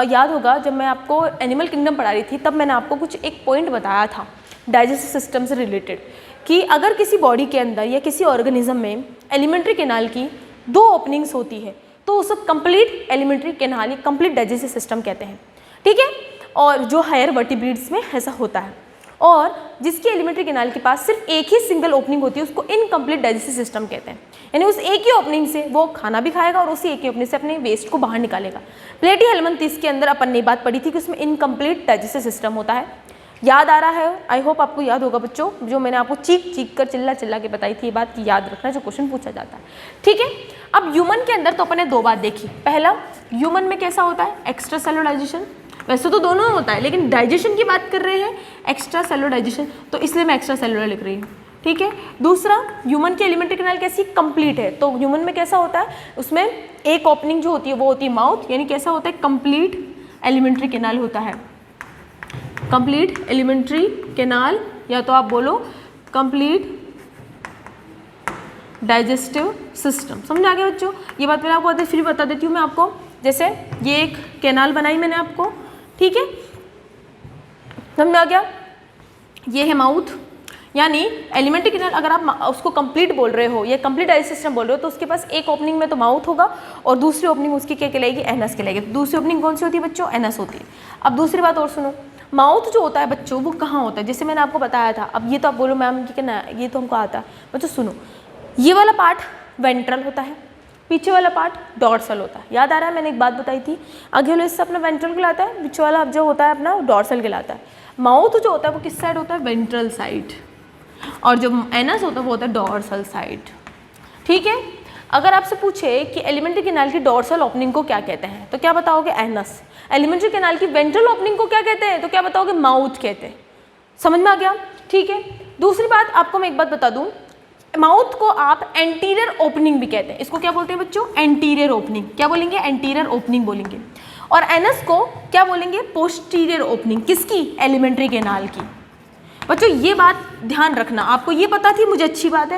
याद होगा जब मैं आपको एनिमल किंगडम पढ़ा रही थी तब मैंने आपको कुछ एक पॉइंट बताया था डाइजेस्टिव सिस्टम से रिलेटेड, कि अगर किसी बॉडी के अंदर या किसी ऑर्गेनिज्म में एलिमेंट्री कैनाल की 2 ओपनिंग्स होती है तो उसे कंप्लीट एलिमेंट्री कैनाल या कंप्लीट डाइजेस्टिव सिस्टम कहते हैं। ठीक है, और जो हायर वर्टिब्रेट्स में ऐसा होता है, और जिसकी एलिमेंट्री कैनाल के पास सिर्फ एक ही सिंगल ओपनिंग होती है उसको इनकम्प्लीट डाइजेस्टिव सिस्टम कहते हैं। यानी उस एक ही ओपनिंग से वो खाना भी खाएगा और उसी एक ही ओपनिंग से अपने वेस्ट को बाहर निकालेगा। प्लेटीहेल्मिन्थेस के अंदर अपन ने बात पढ़ी थी कि उसमें इनकम्प्लीट डाइजेस्टिव सिस्टम होता है। याद आ रहा है? आई होप आपको याद होगा बच्चों, जो मैंने आपको चीख कर चिल्ला के बताई थी, ये बात की याद रखना जो क्वेश्चन पूछा जाता है। ठीक है, अब ह्यूमन के अंदर तो अपन ने 2 बात देखी। पहला, ह्यूमन में कैसा होता है, एक्स्ट्रा सेलुलर डाइजेशन। वैसे तो दोनों होता है लेकिन डाइजेशन की बात कर रहे हैं, एक्स्ट्रा सेलुलर डाइजेशन, तो इसलिए मैं एक्स्ट्रा सेलुलर लिख रही हूँ। ठीक है, दूसरा, ह्यूमन की एलिमेंट्री कैनाल कैसी, कंप्लीट है। तो ह्यूमन में कैसा होता है, उसमें एक ओपनिंग जो होती है वो होती है माउथ, यानी कैसा होता है, कंप्लीट एलिमेंट्री कैनाल होता है। कंप्लीट एलिमेंट्री कैनाल, या तो आप बोलो कंप्लीट डाइजेस्टिव सिस्टम। समझ आ गया बच्चों? ये बात मैंने आपको फिर बता देती हूँ मैं आपको। जैसे ये एक कैनाल बनाई मैंने आपको, ठीक है, समझ आ गया, ये है माउथ, यानी एलिमेंट्री कैनाल अगर आप उसको कंप्लीट बोल रहे हो या कंप्लीट डाइजेस्टिव सिस्टम बोल रहे हो तो उसके पास एक ओपनिंग में तो माउथ होगा और दूसरी ओपनिंग उसकी क्या कहलाएगी, एनस कहलाएगी। दूसरी ओपनिंग कौन सी होती है बच्चों, एनस होती है। अब दूसरी बात और सुनो, माउथ जो होता है बच्चों वो कहाँ होता है, जैसे मैंने आपको बताया था। अब ये तो आप बोलो मैम कि ना ये तो हमको आता है, बच्चों सुनो, ये वाला पार्ट वेंट्रल होता है, पीछे वाला पार्ट डॉर्सल होता है। याद आ रहा है, मैंने एक बात बताई थी, आगे वाला हिस्सा अपना वेंट्रल कहलाता है, पीछे वाला जो होता है अपना डॉर्सल कहलाता है। माउथ जो होता है वो किस साइड होता है, वेंट्रल साइड, और जो एनस होता है वो होता है डॉर्सल साइड। ठीक है, अगर आपसे पूछे कि एलिमेंट्री कैनाल की डॉर्सल ओपनिंग को क्या कहते हैं तो क्या बताओगे, एनस। एलिमेंट्री कैनाल की वेंट्रल ओपनिंग को क्या कहते हैं तो क्या बताओगे, माउथ कहते हैं। समझ में आ गया? ठीक है, दूसरी बात आपको मैं एक बात बता दूं, माउथ को आप एंटीरियर ओपनिंग भी कहते हैं। इसको क्या बोलते हैं बच्चों, एंटीरियर ओपनिंग। क्या बोलेंगे, एंटीरियर ओपनिंग बोलेंगे। और एनस को क्या बोलेंगे, पोस्टीरियर ओपनिंग। किसकी, एलिमेंट्री कैनाल की। बच्चों ये बात ध्यान रखना, आपको ये पता थी, मुझे अच्छी बात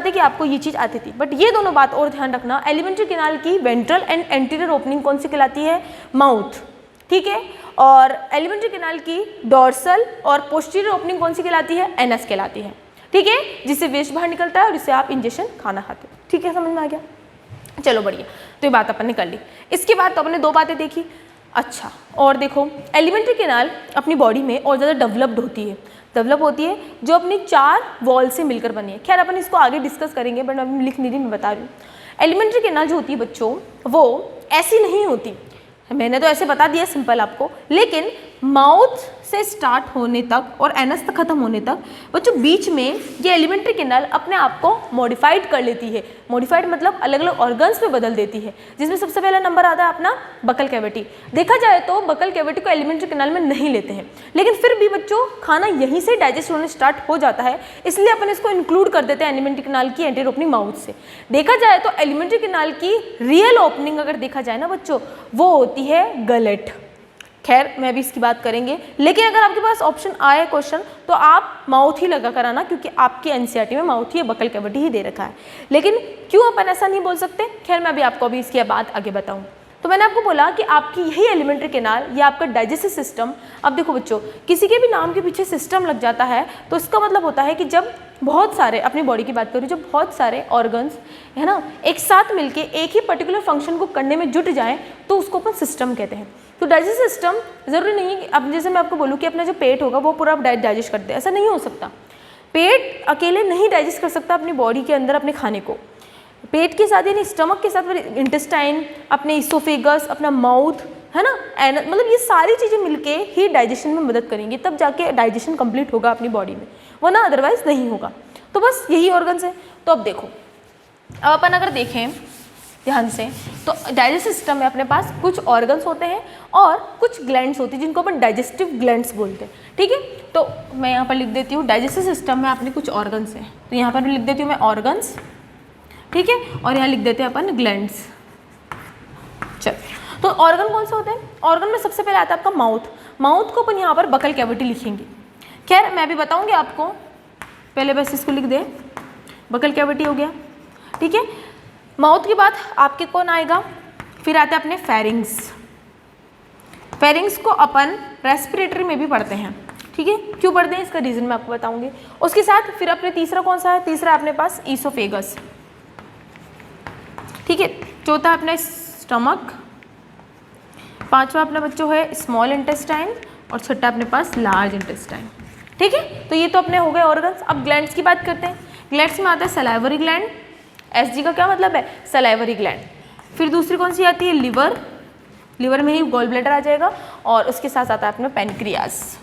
है कि आपको ये चीज़ आती थी, बट ये दोनों बात और ध्यान रखना, एलिमेंट्री कैनाल की वेंट्रल एंड एंटीरियर ओपनिंग कौन सी कहलाती है, माउथ। ठीक है, और एलिमेंट्री कैनाल की डॉर्सल और पोस्टीरियर ओपनिंग कौन सी कहलाती है, एनस कहलाती है। ठीक है, जिससे वेस्ट बाहर निकलता है और इससे आप इंजेक्शन खाना खाते हो। ठीक है, समझ में आ गया? चलो बढ़िया, तो ये बात अपन ने कर ली। इसके बाद तो अपने 2 बातें देखी। अच्छा, और देखो, एलिमेंट्री कैनाल अपनी बॉडी में और ज़्यादा डेवलप होती है जो अपनी 4 वॉल से मिलकर बनी है। खैर अपन इसको आगे डिस्कस करेंगे, बट अभी लिख नहीं रही, मैं बता रही हूँ। एलिमेंट्री कैनाल जो होती है बच्चों वो ऐसी नहीं होती, मैंने तो ऐसे बता दिया सिंपल आपको, लेकिन माउथ से स्टार्ट होने तक और एनस तक खत्म होने तक बच्चों बीच में ये एलिमेंट्री कैनाल अपने आप को मॉडिफाइड कर लेती है। मॉडिफाइड मतलब अलग अलग ऑर्गन्स में बदल देती है, जिसमें सबसे पहला नंबर आता है अपना बकल कैविटी। देखा जाए तो बकल कैविटी को एलिमेंट्री कैनाल में नहीं लेते हैं, लेकिन फिर भी बच्चों खाना यहीं से डाइजेस्ट होने स्टार्ट हो जाता है, इसलिए अपन इसको इंक्लूड कर देते हैं एलिमेंट्री कैनाल की एंटीरियर ओपनिंग माउथ से। देखा जाए तो एलिमेंट्री कैनाल की रियल ओपनिंग अगर देखा जाए ना बच्चों, वो होती है गलेट। खैर मैं भी इसकी बात करेंगे, लेकिन अगर आपके पास ऑप्शन आए क्वेश्चन तो आप माउथ ही लगा कर आना, क्योंकि आपकी एनसीईआरटी में माउथ ही बकल कैविटी ही दे रखा है। लेकिन क्यों अपन ऐसा नहीं बोल सकते, खैर मैं भी आपको अभी इसकी बात आगे बताऊं। तो मैंने आपको बोला कि आपकी यही एलिमेंट्री कैनाल, ये आपका डाइजेस्टिव सिस्टम। अब देखो बच्चों, किसी के भी नाम के पीछे सिस्टम लग जाता है तो इसका मतलब होता है कि जब बहुत सारे, अपनी बॉडी की बात करूँ, जब बहुत सारे ऑर्गन्स है ना एक साथ मिलके एक ही पर्टिकुलर फंक्शन को करने में जुट जाएं तो उसको अपन सिस्टम कहते हैं। तो डाइजेस्टिव सिस्टम ज़रूरी नहीं है कि अब जैसे मैं आपको बोलूँ कि अपना जो पेट होगा वो पूरा डाइजेस्ट कर दे, ऐसा नहीं हो सकता। पेट अकेले नहीं डाइजेस्ट कर सकता अपनी बॉडी के अंदर अपने खाने को। पेट के साथ यानी स्टमक के साथ इंटेस्टाइन, अपने इसोफेगस, अपना माउथ है ना, मतलब ये सारी चीज़ें मिलके ही डाइजेशन में मदद करेंगी, तब जाके डाइजेशन कंप्लीट होगा अपनी बॉडी में, वरना अदरवाइज नहीं होगा। तो बस यही ऑर्गन्स है। तो अब देखो, अब अपन अगर देखें ध्यान से तो डाइजेस्टिव सिस्टम में अपने पास कुछ ऑर्गन्स होते हैं और कुछ ग्लैंड्स होती हैं जिनको अपन डाइजेस्टिव ग्लैंड्स बोलते हैं। ठीक है, तो मैं यहाँ पर लिख देती हूँ डाइजेस्टिव सिस्टम में अपने कुछ ऑर्गन्स हैं, तो यहाँ पर लिख देती हूँ मैं ऑर्गन्स, ठीक है, और यहाँ लिख देते हैं अपन ग्लैंड्स। चल, तो ऑर्गन कौन से होते हैं? ऑर्गन में सबसे पहले आता है आपका माउथ। माउथ को अपन यहाँ पर बकल कैविटी लिखेंगे। खैर मैं भी बताऊँगी आपको, पहले बस इसको लिख दे, बकल कैविटी हो गया। ठीक है, माउथ के बाद आपके कौन आएगा? फिर आते हैं अपने फेरिंग्स। फेरिंग्स को अपन रेस्पिरेटरी में भी पढ़ते हैं। ठीक है, क्यों पढ़ते हैं इसका रीज़न मैं आपको बताऊंगी। उसके साथ फिर अपने तीसरा कौन सा है? तीसरा अपने पास ईसोफेगस। ठीक है, चौथा अपना स्टमक, पांचवा अपना बच्चों है स्मॉल इंटेस्टाइन और छठा अपने पास लार्ज इंटेस्टाइन। ठीक है, तो ये तो अपने हो गए ऑर्गन्स। अब ग्लैंड्स की बात करते हैं। ग्लैंड्स में आता है सलाइवरी ग्लैंड। एसजी का क्या मतलब है? Salivary gland. फिर दूसरी कौन सी आती है? लिवर। लिवर में ही गॉल ब्लैडर आ जाएगा और उसके साथ आता है अपना पेनक्रियास।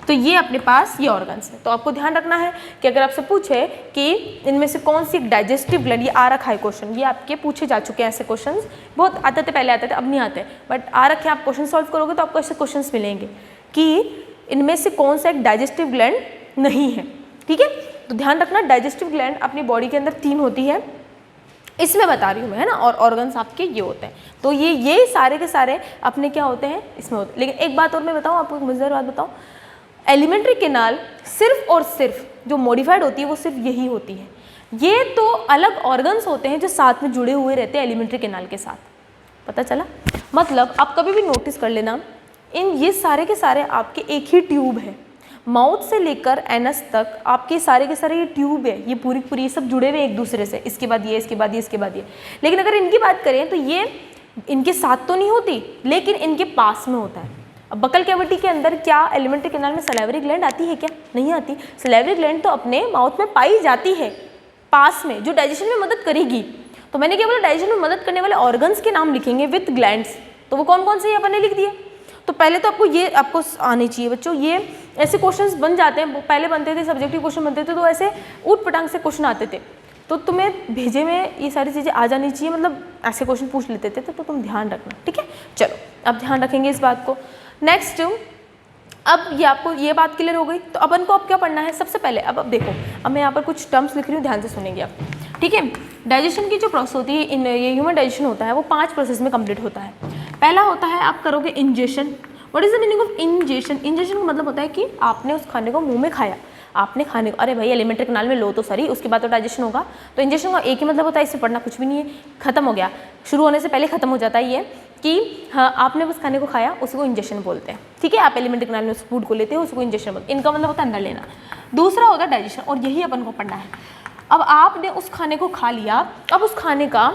तो ये अपने पास ये ऑर्गन्स है। तो आपको ध्यान रखना है कि अगर आपसे पूछे कि इनमें से कौन सी डाइजेस्टिव ग्लैंड, ये आ रखा है क्वेश्चन, ये आपके पूछे जा चुके हैं ऐसे क्वेश्चंस, बहुत आते थे पहले, आते थे अब नहीं आते, बट आ रखे हैं। आप क्वेश्चन सॉल्व करोगे तो आपको ऐसे क्वेश्चंस मिलेंगे कि इनमें से कौन सा एक डाइजेस्टिव ग्लैंड नहीं है। ठीक है, तो ध्यान रखना, डाइजेस्टिव ग्लैंड अपनी बॉडी के अंदर 3 होती है, इसमें बता रही हूँ मैं, है ना, और ऑर्गन्स आपके ये होते हैं। तो ये सारे के सारे अपने क्या होते हैं? इसमें होते हैं। लेकिन एक बात और मैं बताऊँ आपको, एक मजेदार बात बताऊँ, एलिमेंट्री कैनाल सिर्फ और सिर्फ जो मॉडिफाइड होती है वो सिर्फ यही होती है। ये तो अलग ऑर्गन्स होते हैं जो साथ में जुड़े हुए रहते हैं एलिमेंट्री कैनाल के साथ। पता चला? मतलब आप कभी भी नोटिस कर लेना, ये सारे के सारे आपके एक ही ट्यूब है, माउथ से लेकर एनस तक आपके सारे के सारे ये ट्यूब है, ये पूरी सब जुड़े हुए एक दूसरे से, इसके बाद ये, इसके बाद ये, इसके बाद ये। लेकिन अगर इनकी बात करें तो ये इनके साथ तो नहीं होती, लेकिन इनके पास में होता है। अब बकल कैविटी के अंदर क्या एलिमेंट्री कैनाल में सलाइवरी ग्लैंड आती है क्या? नहीं आती। सलाइवरी ग्लैंड तो अपने माउथ में पाई जाती है पास में, जो डाइजेशन में मदद करेगी। तो मैंने क्या बोला? डाइजेशन में मदद करने वाले ऑर्गन्स के नाम लिखेंगे विथ ग्लैंड्स। तो वो कौन कौन से अपन ने लिख दिए। तो पहले तो आपको आने चाहिए बच्चों। ये ऐसे क्वेश्चंस बन जाते हैं, पहले बनते थे सब्जेक्टिव क्वेश्चन बनते थे तो ऐसे ऊट पटांग से क्वेश्चन आते थे, तो तुम्हें भेजे में ये सारी चीज़ें आ जानी चाहिए, मतलब ऐसे क्वेश्चन पूछ लेते थे, तो तुम ध्यान रखना। ठीक है, चलो अब ध्यान रखेंगे इस बात को। नेक्स्ट, अब ये आपको ये बात क्लियर हो गई। तो अपन को अब क्या पढ़ना है? सबसे पहले अब देखो, अब मैं यहाँ पर कुछ टर्म्स लिख रही हूँ, ध्यान से सुनेंगे आप। ठीक है, डाइजेशन की जो प्रोसेस होती है, ये ह्यूमन डाइजेशन होता है, वो 5 प्रोसेस में कंप्लीट होता है। पहला होता है आप करोगे ingestion. What is the meaning of ingestion? Ingestion का मतलब होता है कि आपने उस खाने को मुंह में खाया, आपने खाने को, अरे भाई एलिमेंट्री कैनाल में लो तो सही, उसके बाद तो डाइजेशन होगा। तो इंजेशन का एक ही मतलब होता है, इससे पढ़ना कुछ भी नहीं है, खत्म हो गया, शुरू होने से पहले खत्म हो जाता है ये कि हाँ आपने उस खाने को खाया, उसी को इंजेशन बोलते हैं। ठीक है, आप एलिमेंट्री कैनाल में उस फूड को लेते हो, उसको इंजेशन बोलते हैं। इनका मतलब होता है अंदर लेना। दूसरा होता है डाइजेशन, और यही अपन को पढ़ना है। अब आपने उस खाने को खा लिया, अब उस खाने का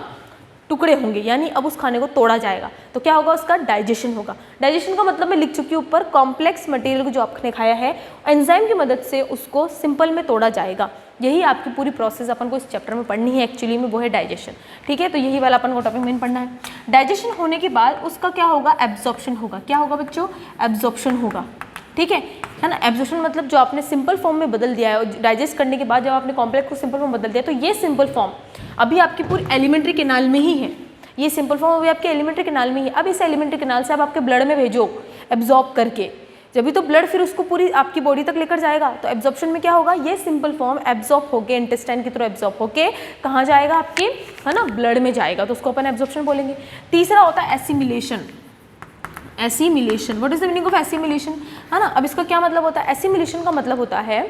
टुकड़े होंगे, यानी अब उस खाने को तोड़ा जाएगा, तो क्या होगा? उसका डाइजेशन होगा। डाइजेशन का मतलब मैं लिख चुकी हूँ ऊपर, कॉम्प्लेक्स मटेरियल को जो आपने खाया है एंजाइम की मदद से उसको सिंपल में तोड़ा जाएगा। यही आपकी पूरी प्रोसेस अपन को इस चैप्टर में पढ़नी है एक्चुअली में, वो है डाइजेशन। ठीक है, तो यही वाला अपन को टॉपिक मेन पढ़ना है। डाइजेशन होने के बाद उसका क्या होगा? एब्जॉर्प्शन होगा। क्या होगा बच्चों? एब्जॉर्प्शन होगा। ठीक है ना, एब्जॉर्प्शन मतलब जो आपने सिंपल फॉर्म में बदल दिया है, डाइजेस्ट करने के बाद जब आपने कॉम्प्लेक्स को सिंपल फॉर्म बदल दिया, तो ये सिंपल फॉर्म अभी आपकी पूरी एलिमेंट्री कैनाल में ही है। ये सिंपल फॉर्म अभी आपके एलिमेंट्री कैनाल में ही है। अब इस एलिमेंट्री कैनाल से आप आपके ब्लड में भेजो एब्जॉर्ब करके, जब भी तो ब्लड फिर उसको पूरी आपकी बॉडी तक लेकर जाएगा। तो एब्जॉर्प्शन में क्या होगा? ये सिंपल फॉर्म एब्जॉर्ब होके इंटेस्टाइन की तरह एब्जॉर्ब होके कहाँ जाएगा? आपके, है ना, ब्लड में जाएगा, तो उसको अपन एब्जॉर्प्शन बोलेंगे। तीसरा होता है assimilation. Assimilation. What is the meaning of assimilation, है ना। अब इसका क्या मतलब होता है, एसिमिलेशन का मतलब होता है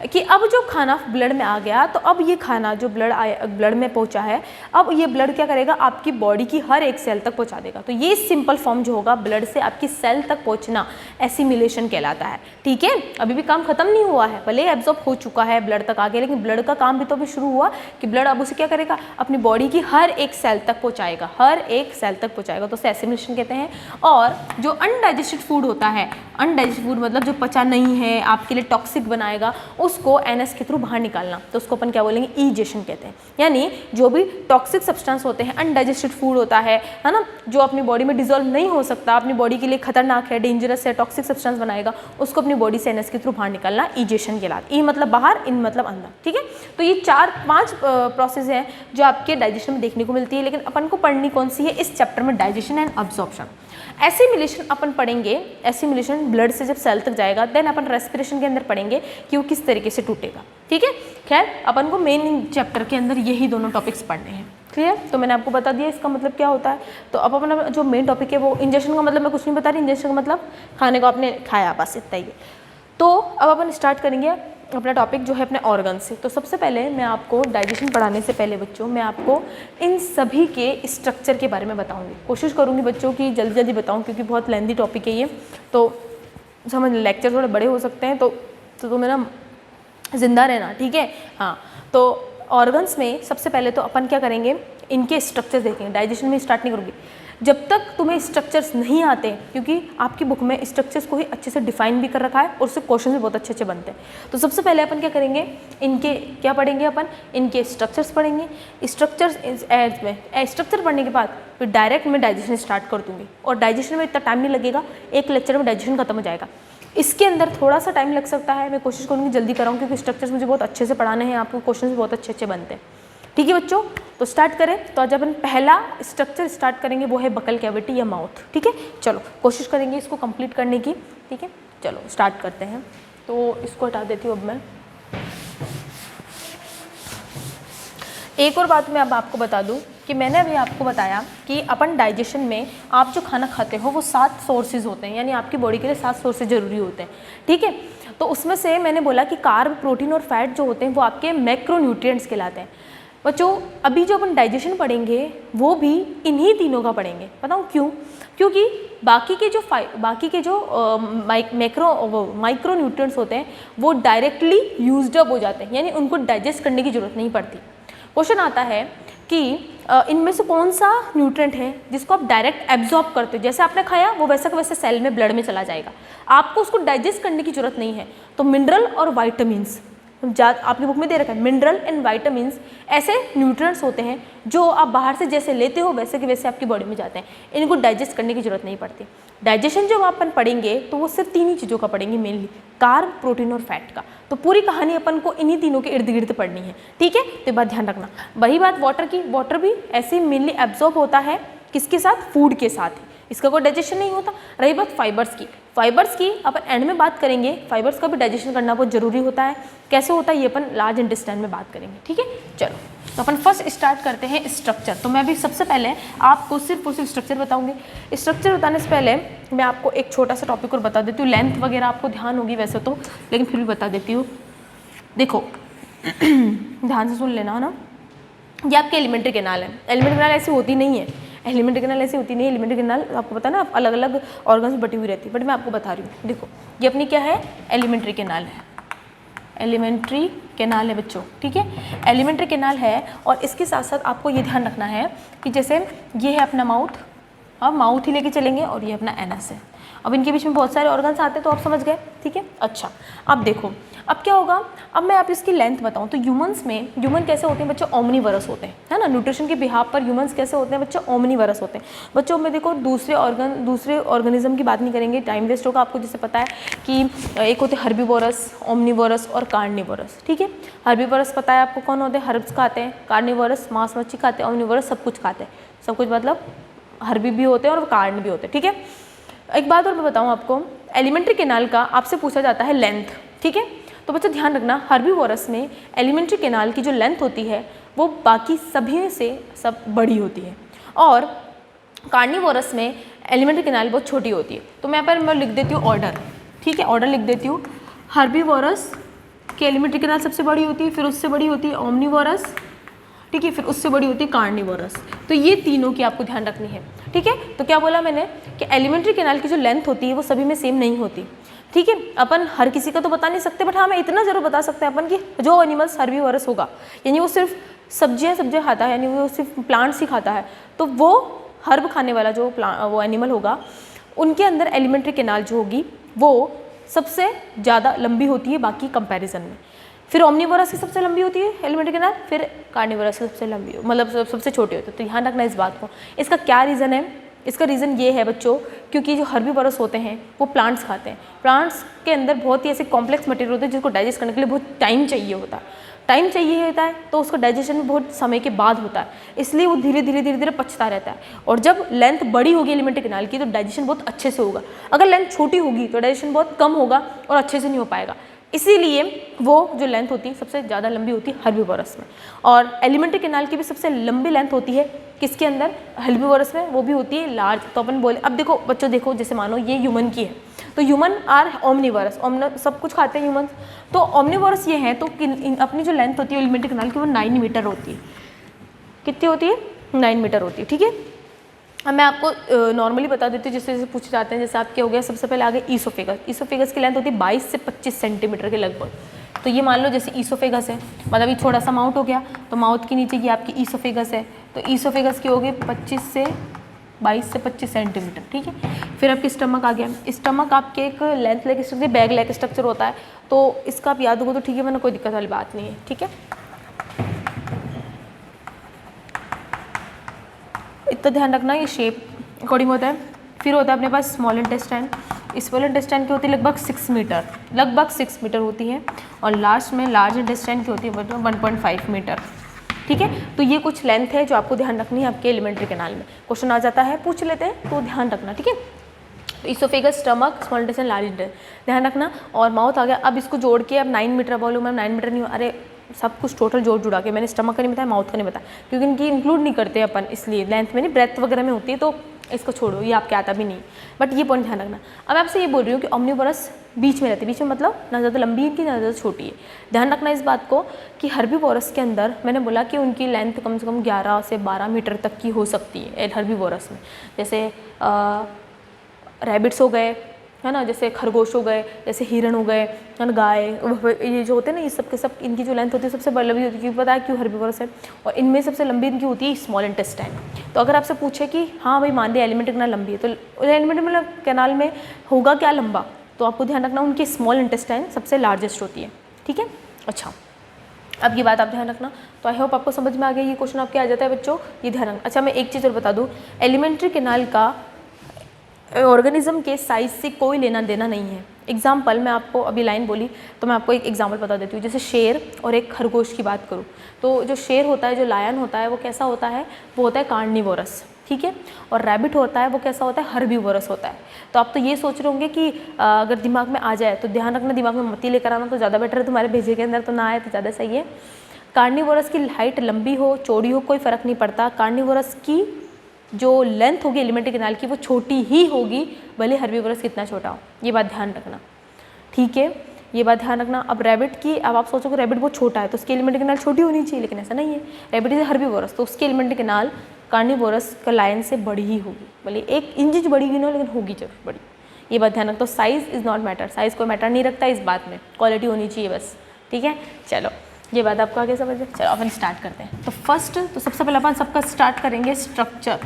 कि अब जो खाना ब्लड में आ गया, तो अब ये खाना जो ब्लड में पहुंचा है, अब ये ब्लड क्या करेगा, आपकी बॉडी की हर एक सेल तक पहुंचा देगा। तो ये सिंपल फॉर्म जो होगा ब्लड से आपकी सेल तक पहुंचना एसिमिलेशन कहलाता है। ठीक है, अभी भी काम खत्म नहीं हुआ है, भले एब्जॉर्ब हो चुका है ब्लड तक आ गया, लेकिन ब्लड का काम भी तो अभी शुरू हुआ कि ब्लड अब उसे क्या करेगा, अपनी बॉडी की हर एक सेल तक पहुंचाएगा, हर एक सेल तक पहुंचाएगा, तो उसे एसिमिलेशन कहते हैं। और जो अनडाइजेस्टेड फूड होता है, अनडाइजेस्टेड फूड मतलब जो पचा नहीं है, आपके लिए टॉक्सिक बनाएगा, उसको एनएस के थ्रू बाहर निकालना, तो उसको अपन क्या बोलेंगे, ईजेशन कहते हैं। यानी जो भी टॉक्सिक सब्सटेंस होते हैं, अनडाइजेस्टेड फूड होता है ना, जो अपनी बॉडी में डिजोल्व नहीं हो सकता, अपनी बॉडी के लिए खतरनाक है, डेंजरस है, टॉक्सिक सब्सटेंस बनाएगा, उसको अपनी बॉडी से एनएस के थ्रू बाहर निकालना ईजेशन कहलाता है। ई मतलब बाहर, इन मतलब अंदर। ठीक है, तो ये 4-5 प्रोसेस हैं जो आपके डाइजेशन में देखने को मिलती है, लेकिन अपन को पढ़नी कौन सी है इस चैप्टर में, डाइजेशन एंड अब्जॉर्प्शन। एसिमिलेशन अपन पढ़ेंगे, एसिमिलेशन ब्लड से जब सेल तक जाएगा, देन अपन रेस्पिरेशन के अंदर पढ़ेंगे कि वो किस तरीके से टूटेगा। ठीक है, खैर अपन को मेन चैप्टर के अंदर यही दोनों टॉपिक्स पढ़ने हैं। क्लियर, तो मैंने आपको बता दिया इसका मतलब क्या होता है। तो अब अपना जो मेन टॉपिक है वो इंजेक्शन का मतलब मैं कुछ नहीं बता रही, इंजेक्शन का मतलब खाने को आपने खाया, बस इतना ही है। तो अब अपन स्टार्ट करेंगे अपना टॉपिक जो है अपने ऑर्गन से। तो सबसे पहले मैं आपको डाइजेशन पढ़ाने से पहले बच्चों, मैं आपको इन सभी के स्ट्रक्चर के बारे में बताऊंगी। कोशिश करूंगी बच्चों की जल्दी जल्दी बताऊं, क्योंकि बहुत लेंथी टॉपिक है ये, तो समझ लेक्चर थोड़े बड़े हो सकते हैं, तो मेरा जिंदा रहना। ठीक है, हाँ। तो ऑर्गन्स में सबसे पहले तो अपन क्या करेंगे, इनके स्ट्रक्चर देखेंगे। डाइजेशन में स्टार्ट नहीं करूँगी जब तक तुम्हें स्ट्रक्चर्स नहीं आते, क्योंकि आपकी बुक में स्ट्रक्चर्स को ही अच्छे से डिफाइन भी कर रखा है और उससे क्वेश्चन भी बहुत अच्छे अच्छे बनते हैं। तो सबसे पहले अपन क्या करेंगे, इनके क्या पढ़ेंगे, अपन इनके स्ट्रक्चर्स पढ़ेंगे। स्ट्रक्चर्स में स्ट्रक्चर पढ़ने के बाद फिर डायरेक्ट मैं डाइजेशन स्टार्ट कर दूँगी, और डाइजेशन में इतना टाइम नहीं लगेगा, एक लेक्चर में डाइजेशन खत्म हो जाएगा। इसके अंदर थोड़ा सा टाइम लग सकता है, मैं कोशिश करूँगी जल्दी कराऊँ, क्योंकि स्ट्रक्चर्स मुझे बहुत अच्छे से पढ़ाने हैं, आपको क्वेश्चन भी बहुत अच्छे अच्छे बनते हैं। ठीक है बच्चों, तो स्टार्ट करें। तो आज अपन पहला स्ट्रक्चर स्टार्ट करेंगे, वो है बकल कैविटी या माउथ। ठीक है, चलो कोशिश करेंगे इसको कंप्लीट करने की। ठीक है, चलो स्टार्ट करते हैं। तो इसको हटा देती हूँ अब मैं। एक और बात मैं अब आपको बता दूं कि मैंने अभी आपको बताया कि अपन डाइजेशन में आप जो खाना खाते हो वो 7 सोर्सेज होते हैं, यानी आपकी बॉडी के लिए 7 सोर्सेज जरूरी होते हैं। ठीक है, तो उसमें से मैंने बोला कि कार्ब, प्रोटीन और फैट जो होते हैं वो आपके मैक्रोन्यूट्रिएंट्स कहलाते हैं। बच्चों अभी जो अपन डाइजेशन पढ़ेंगे वो भी इन्हीं तीनों का पढ़ेंगे। बताऊँ क्यों? क्योंकि बाकी के जो माइक्रो न्यूट्रिएंट्स होते हैं वो डायरेक्टली यूज्ड अप हो जाते हैं, यानी उनको डाइजेस्ट करने की जरूरत नहीं पड़ती। क्वेश्चन आता है कि इनमें से कौन सा न्यूट्रिएंट है जिसको आप डायरेक्ट एब्जॉर्ब करते हो, जैसे आपने खाया वो वैसा का वैसे सेल में, ब्लड में चला जाएगा, आपको उसको डाइजेस्ट करने की जरूरत नहीं है। तो मिनरल और वाइटामिन्स, आपकी बुक में दे रखा है मिनरल एंड वाइटामिन्स, ऐसे न्यूट्रिएंट्स होते हैं जो आप बाहर से जैसे लेते हो वैसे के वैसे आपकी बॉडी में जाते हैं, इनको डाइजेस्ट करने की जरूरत नहीं पड़ती। डाइजेशन जब अपन पढ़ेंगे तो वो सिर्फ 3 ही चीज़ों का पढ़ेंगे मेनली, कार्ब, प्रोटीन और फैट का। तो पूरी कहानी अपन को इन्हीं तीनों के इर्द गिर्द पढ़नी है। ठीक है, तो बात ध्यान रखना। वही बात वाटर की, वाटर भी ऐसे मेनली एब्जॉर्ब होता है किसके साथ, फूड के साथ ही, इसका कोई डाइजेशन नहीं होता। रही बात फाइबर्स की अपन एंड में बात करेंगे, फाइबर्स का भी डाइजेशन करना बहुत जरूरी होता है। कैसे होता है ये अपन लार्ज इंटेस्टाइन में बात करेंगे। ठीक है, चलो तो अपन फर्स्ट स्टार्ट करते हैं स्ट्रक्चर। तो मैं भी सबसे पहले आपको सिर्फ और सिर्फ स्ट्रक्चर बताऊंगी। स्ट्रक्चर बताने से पहले मैं आपको एक छोटा सा टॉपिक और बता देती हूँ। लेंथ वगैरह आपको ध्यान होगी वैसे तो, लेकिन फिर भी बता देती हूँ। देखो ध्यान से सुन लेना है ना, ये आपके एलिमेंट्री कैनाल है। एलिमेंट्री कैनाल ऐसी होती नहीं है, एलिमेंट्री कैनाल ऐसी होती नहीं है। एलिमेंट्री कैनाल आपको पता है ना, अलग अलग ऑर्गन्स में बटी हुई रहती है, बट मैं आपको बता रही हूँ। देखो ये अपनी क्या है, एलिमेंट्री कैनाल है, एलिमेंट्री कैनाल है बच्चों। ठीक है, एलिमेंट्री कैनाल है, और इसके साथ साथ आपको ये ध्यान रखना है कि जैसे ये है अपना माउथ, अब माउथ ही लेके चलेंगे, और ये अपना एनस है। अब इनके बीच में बहुत सारे ऑर्गन्स आते हैं, तो आप समझ गए। ठीक है, अच्छा अब देखो अब क्या होगा, अब मैं आप इसकी लेंथ बताऊं तो ह्यूमन कैसे होते हैं बच्चों, ओमनीवरस होते हैं, है ना। न्यूट्रिशन के बिहाफ पर ह्यूमंस कैसे होते हैं बच्चों, ओमनीवरस होते हैं। बच्चों में देखो दूसरे ऑर्गेनिज्म की बात नहीं करेंगे, टाइम वेस्ट होगा। आपको जैसे पता है कि एक होते हैं हर्बीवोरस, ओमनीवोरस और कार्निवोरस। ठीक है, हर्बीवोरस पता है आपको कौन होते हैं, हर्ब्स खाते हैं। कार्निवोरस मांस मच्छी खाते हैं। ओमनीवोरस सब कुछ खाते हैं, सब कुछ मतलब हर्बी भी होते हैं और कार्न भी होते हैं। ठीक है, एक बात और मैं बताऊँ आपको, एलिमेंट्री कैनाल का आपसे पूछा जाता है लेंथ। ठीक है, तो बच्चों ध्यान रखना, हर्बीवोरस में एलिमेंट्री कैनाल की जो लेंथ होती है वो बाकी सभी से सब बड़ी होती है, और कार्निवोरस में एलिमेंट्री कैनाल बहुत छोटी होती है। तो मैं पर मैं लिख देती हूँ ऑर्डर, ठीक है, ऑर्डर लिख देती हूँ। हर्बीवोरस की एलिमेंट्री कैनाल सबसे बड़ी होती है, फिर उससे बड़ी होती है ओमनीवोरस, ठीक है, फिर उससे बड़ी होती है कार्निवोरस। तो ये तीनों की आपको ध्यान रखनी है, ठीक है। तो क्या बोला मैंने कि एलिमेंट्री कैनाल की जो लेंथ होती है वो सभी में सेम नहीं होती, ठीक है। अपन हर किसी का तो बता नहीं सकते, बट हाँ मैं इतना जरूर बता सकते हैं अपन कि जो एनिमल्स हर्बीवोरस होगा, यानी वो सिर्फ सब्जियां खाता है, यानी वो सिर्फ प्लांट्स ही खाता है, तो वो हर्ब खाने वाला जो वो एनिमल होगा, उनके अंदर एलिमेंट्री कैनाल जो होगी वो सबसे ज़्यादा लंबी होती है बाकी कंपैरिजन में। फिर ओमनीवोरस की सबसे लंबी होती है एलिमेंट्री कैनाल, फिर कार्निवोरस की सबसे लंबी मतलब सबसे छोटी होती है। तो ध्यान रखना इस बात को। इसका क्या रीज़न है? इसका रीज़न ये है बच्चों, क्योंकि जो हर्बीवोरस होते हैं वो प्लांट्स खाते हैं। प्लांट्स के अंदर बहुत ही ऐसे कॉम्प्लेक्स मटेरियल होते हैं जिसको डाइजेस्ट करने के लिए बहुत टाइम चाहिए होता है। टाइम चाहिए होता है तो उसका डाइजेशन भी बहुत समय के बाद होता है, इसलिए वो धीरे धीरे पचता रहता है। और जब लेंथ बड़ी होगी एलिमेंट्री कैनाल की तो डाइजेशन बहुत अच्छे से होगा। अगर लेंथ छोटी होगी तो डाइजेशन बहुत कम होगा और अच्छे से नहीं हो पाएगा। इसीलिए वो जो लेंथ होती है सबसे ज़्यादा लंबी होती है हर्बीवोरस में। और एलिमेंट्री कैनाल की भी सबसे लंबी लेंथ होती है किसके अंदर? हर्बीवोरस में, वो भी होती है लार्ज। तो अपन बोले, अब देखो बच्चों, देखो जैसे मानो ये ह्यूमन की है, तो ह्यूमन आर ओमनीवोरस, सब कुछ खाते हैं ह्यूमन। तो ओमनीवोरस ये है, तो अपनी जो लेंथ होती है एलिमेंट्री कैनाल की वो 9 मीटर होती है। कितनी होती है? 9 मीटर होती है, ठीक है। अब मैं आपको नॉर्मली बता देती हूँ, जैसे जैसे पूछे जाते हैं। जैसे आपके हो गया सबसे पहले आगे ईसोफेगस। ईसोफेगस की लेंथ होती है 22 से 25 सेंटीमीटर के लगभग। तो ये मान लो जैसे ईसोफेगस है, मतलब ये थोड़ा सा माउथ हो गया, तो माउथ के नीचे ये आपकी ईसोफेगस है, तो ईसोफेगस की होगी 22 से 25 सेंटीमीटर, ठीक है। फिर आपकी स्टमक आ गया। स्टमक आपके एक length leg structure, bag leg structure होता है, तो इसका आप याद होगा तो ठीक है, मैंने कोई दिक्कत वाली बात नहीं है, ठीक है। इतना ध्यान रखना, ये शेप अकॉर्डिंग होता है। फिर होता है अपने पास स्मॉल इंटेस्टाइन। स्मॉल इंटेस्टाइन की होती है लगभग 6 मीटर, लगभग 6 मीटर होती है। और लास्ट में लार्ज इंटेस्टाइन की होती है 1.5 मीटर, ठीक है। तो ये कुछ लेंथ है जो आपको ध्यान रखनी है आपके एलिमेंट्री कैनाल में। क्वेश्चन आ जाता है, पूछ लेते हैं, तो ध्यान रखना, ठीक है। तो oesophagus, stomach, small intestine, large intestine, ध्यान रखना। और माउथ आ गया। अब इसको जोड़ के अब 9 मीटर बोलूँ मैम, 9 मीटर नहीं, अरे सब कुछ टोटल जोड़ जुड़ा के, मैंने स्टमक का नहीं बताया, माउथ का नहीं बताया, क्योंकि इनकी इंक्लूड नहीं करते अपन, इसलिए लेंथ में नहीं, ब्रेथ वगैरह में होती है, तो इसको छोड़ो, ये आपके आता भी नहीं। बट ये पॉइंट ध्यान रखना। अब आपसे ये बोल रही हूँ कि ओमनीवोरस बीच में रहती है, बीच में मतलब ना ज़्यादा लंबी है कि ना ज़्यादा छोटी है। ध्यान रखना इस बात को कि हर्बीवोरस के अंदर मैंने बोला कि उनकी लेंथ कम से कम 11 से 12 मीटर तक की हो सकती है हर्बीवोरस में। जैसे रैबिट्स हो गए, है ना, जैसे खरगोश हो गए, जैसे हिरण हो गए, है ना, गाय, ये जो होते हैं ना, ये सब के सब इनकी जो लेंथ होती है सबसे लंबी होती है, क्योंकि पता है क्यों? हर्बीवोरस है। और इनमें सबसे लंबी इनकी होती है स्मॉल इंटेस्टाइन। तो अगर आपसे पूछे कि हाँ भाई मान लिया एलिमेंट्री कैनाल लंबी है, तो एलिमेंट्री कैनाल में होगा क्या लंबा? तो आपको ध्यान रखना उनकी स्मॉल इंटेस्टाइन सबसे लार्जेस्ट होती है, ठीक है। अच्छा, अब ये बात आप ध्यान रखना। तो आई होप आपको समझ में आ गया। ये क्वेश्चन आपके आ जाता है बच्चों, ये ध्यान रखना। अच्छा, मैं एक चीज़ और बता दूँ, एलिमेंट्री कैनाल का ऑर्गेनिज्म के साइज से कोई लेना देना नहीं है। एग्जाम्पल, मैं आपको अभी लाइन बोली तो मैं आपको एक एग्जाम्पल बता देती हूँ। जैसे शेर और एक खरगोश की बात करूँ, तो जो शेर होता है, जो लायन होता है, वो कैसा होता है? वो होता है कार्निवोरस, ठीक है। और रैबिट होता है, वो कैसा होता है? हर्बीवोरस होता है। तो आप तो ये सोच रहे होंगे कि अगर दिमाग में आ जाए तो ध्यान रखना, दिमाग में मत ही लेकर आना, तो ज़्यादा बेटर है, तुम्हारे भेजे के अंदर तो ना आए तो ज़्यादा सही है। कार्निवोरस की हाइट लंबी हो चौड़ी हो कोई फ़र्क नहीं पड़ता, कार्निवोरस की जो लेंथ होगी एलिमेंट्री कैनाल की वो छोटी ही होगी, भले हर्बीवोरस कितना छोटा हो। ये बात ध्यान रखना, ठीक है, ये बात ध्यान रखना। अब रैबिट की, अब आप सोचो कि रैबिट बहुत छोटा है तो उसकी एलिमेंट्री कैनाल छोटी होनी चाहिए, लेकिन ऐसा नहीं है। रैबिट इज हर्बीवोरस, तो उसकी एलिमेंट्री कैनाल कार्निवोरस का लायन से बड़ी ही होगी, भले 1 इंच बड़ी ही ना, लेकिन होगी जरूर बड़ी। ये बात ध्यान रखो। तो size is not matter, size कोई मैटर नहीं रखता इस बात में, क्वालिटी होनी चाहिए बस, ठीक है। चलो, ये बात आपको आगे समझ में। चलो अपन स्टार्ट करते हैं। तो फर्स्ट, तो सबसे पहले अपन सबका स्टार्ट करेंगे स्ट्रक्चर,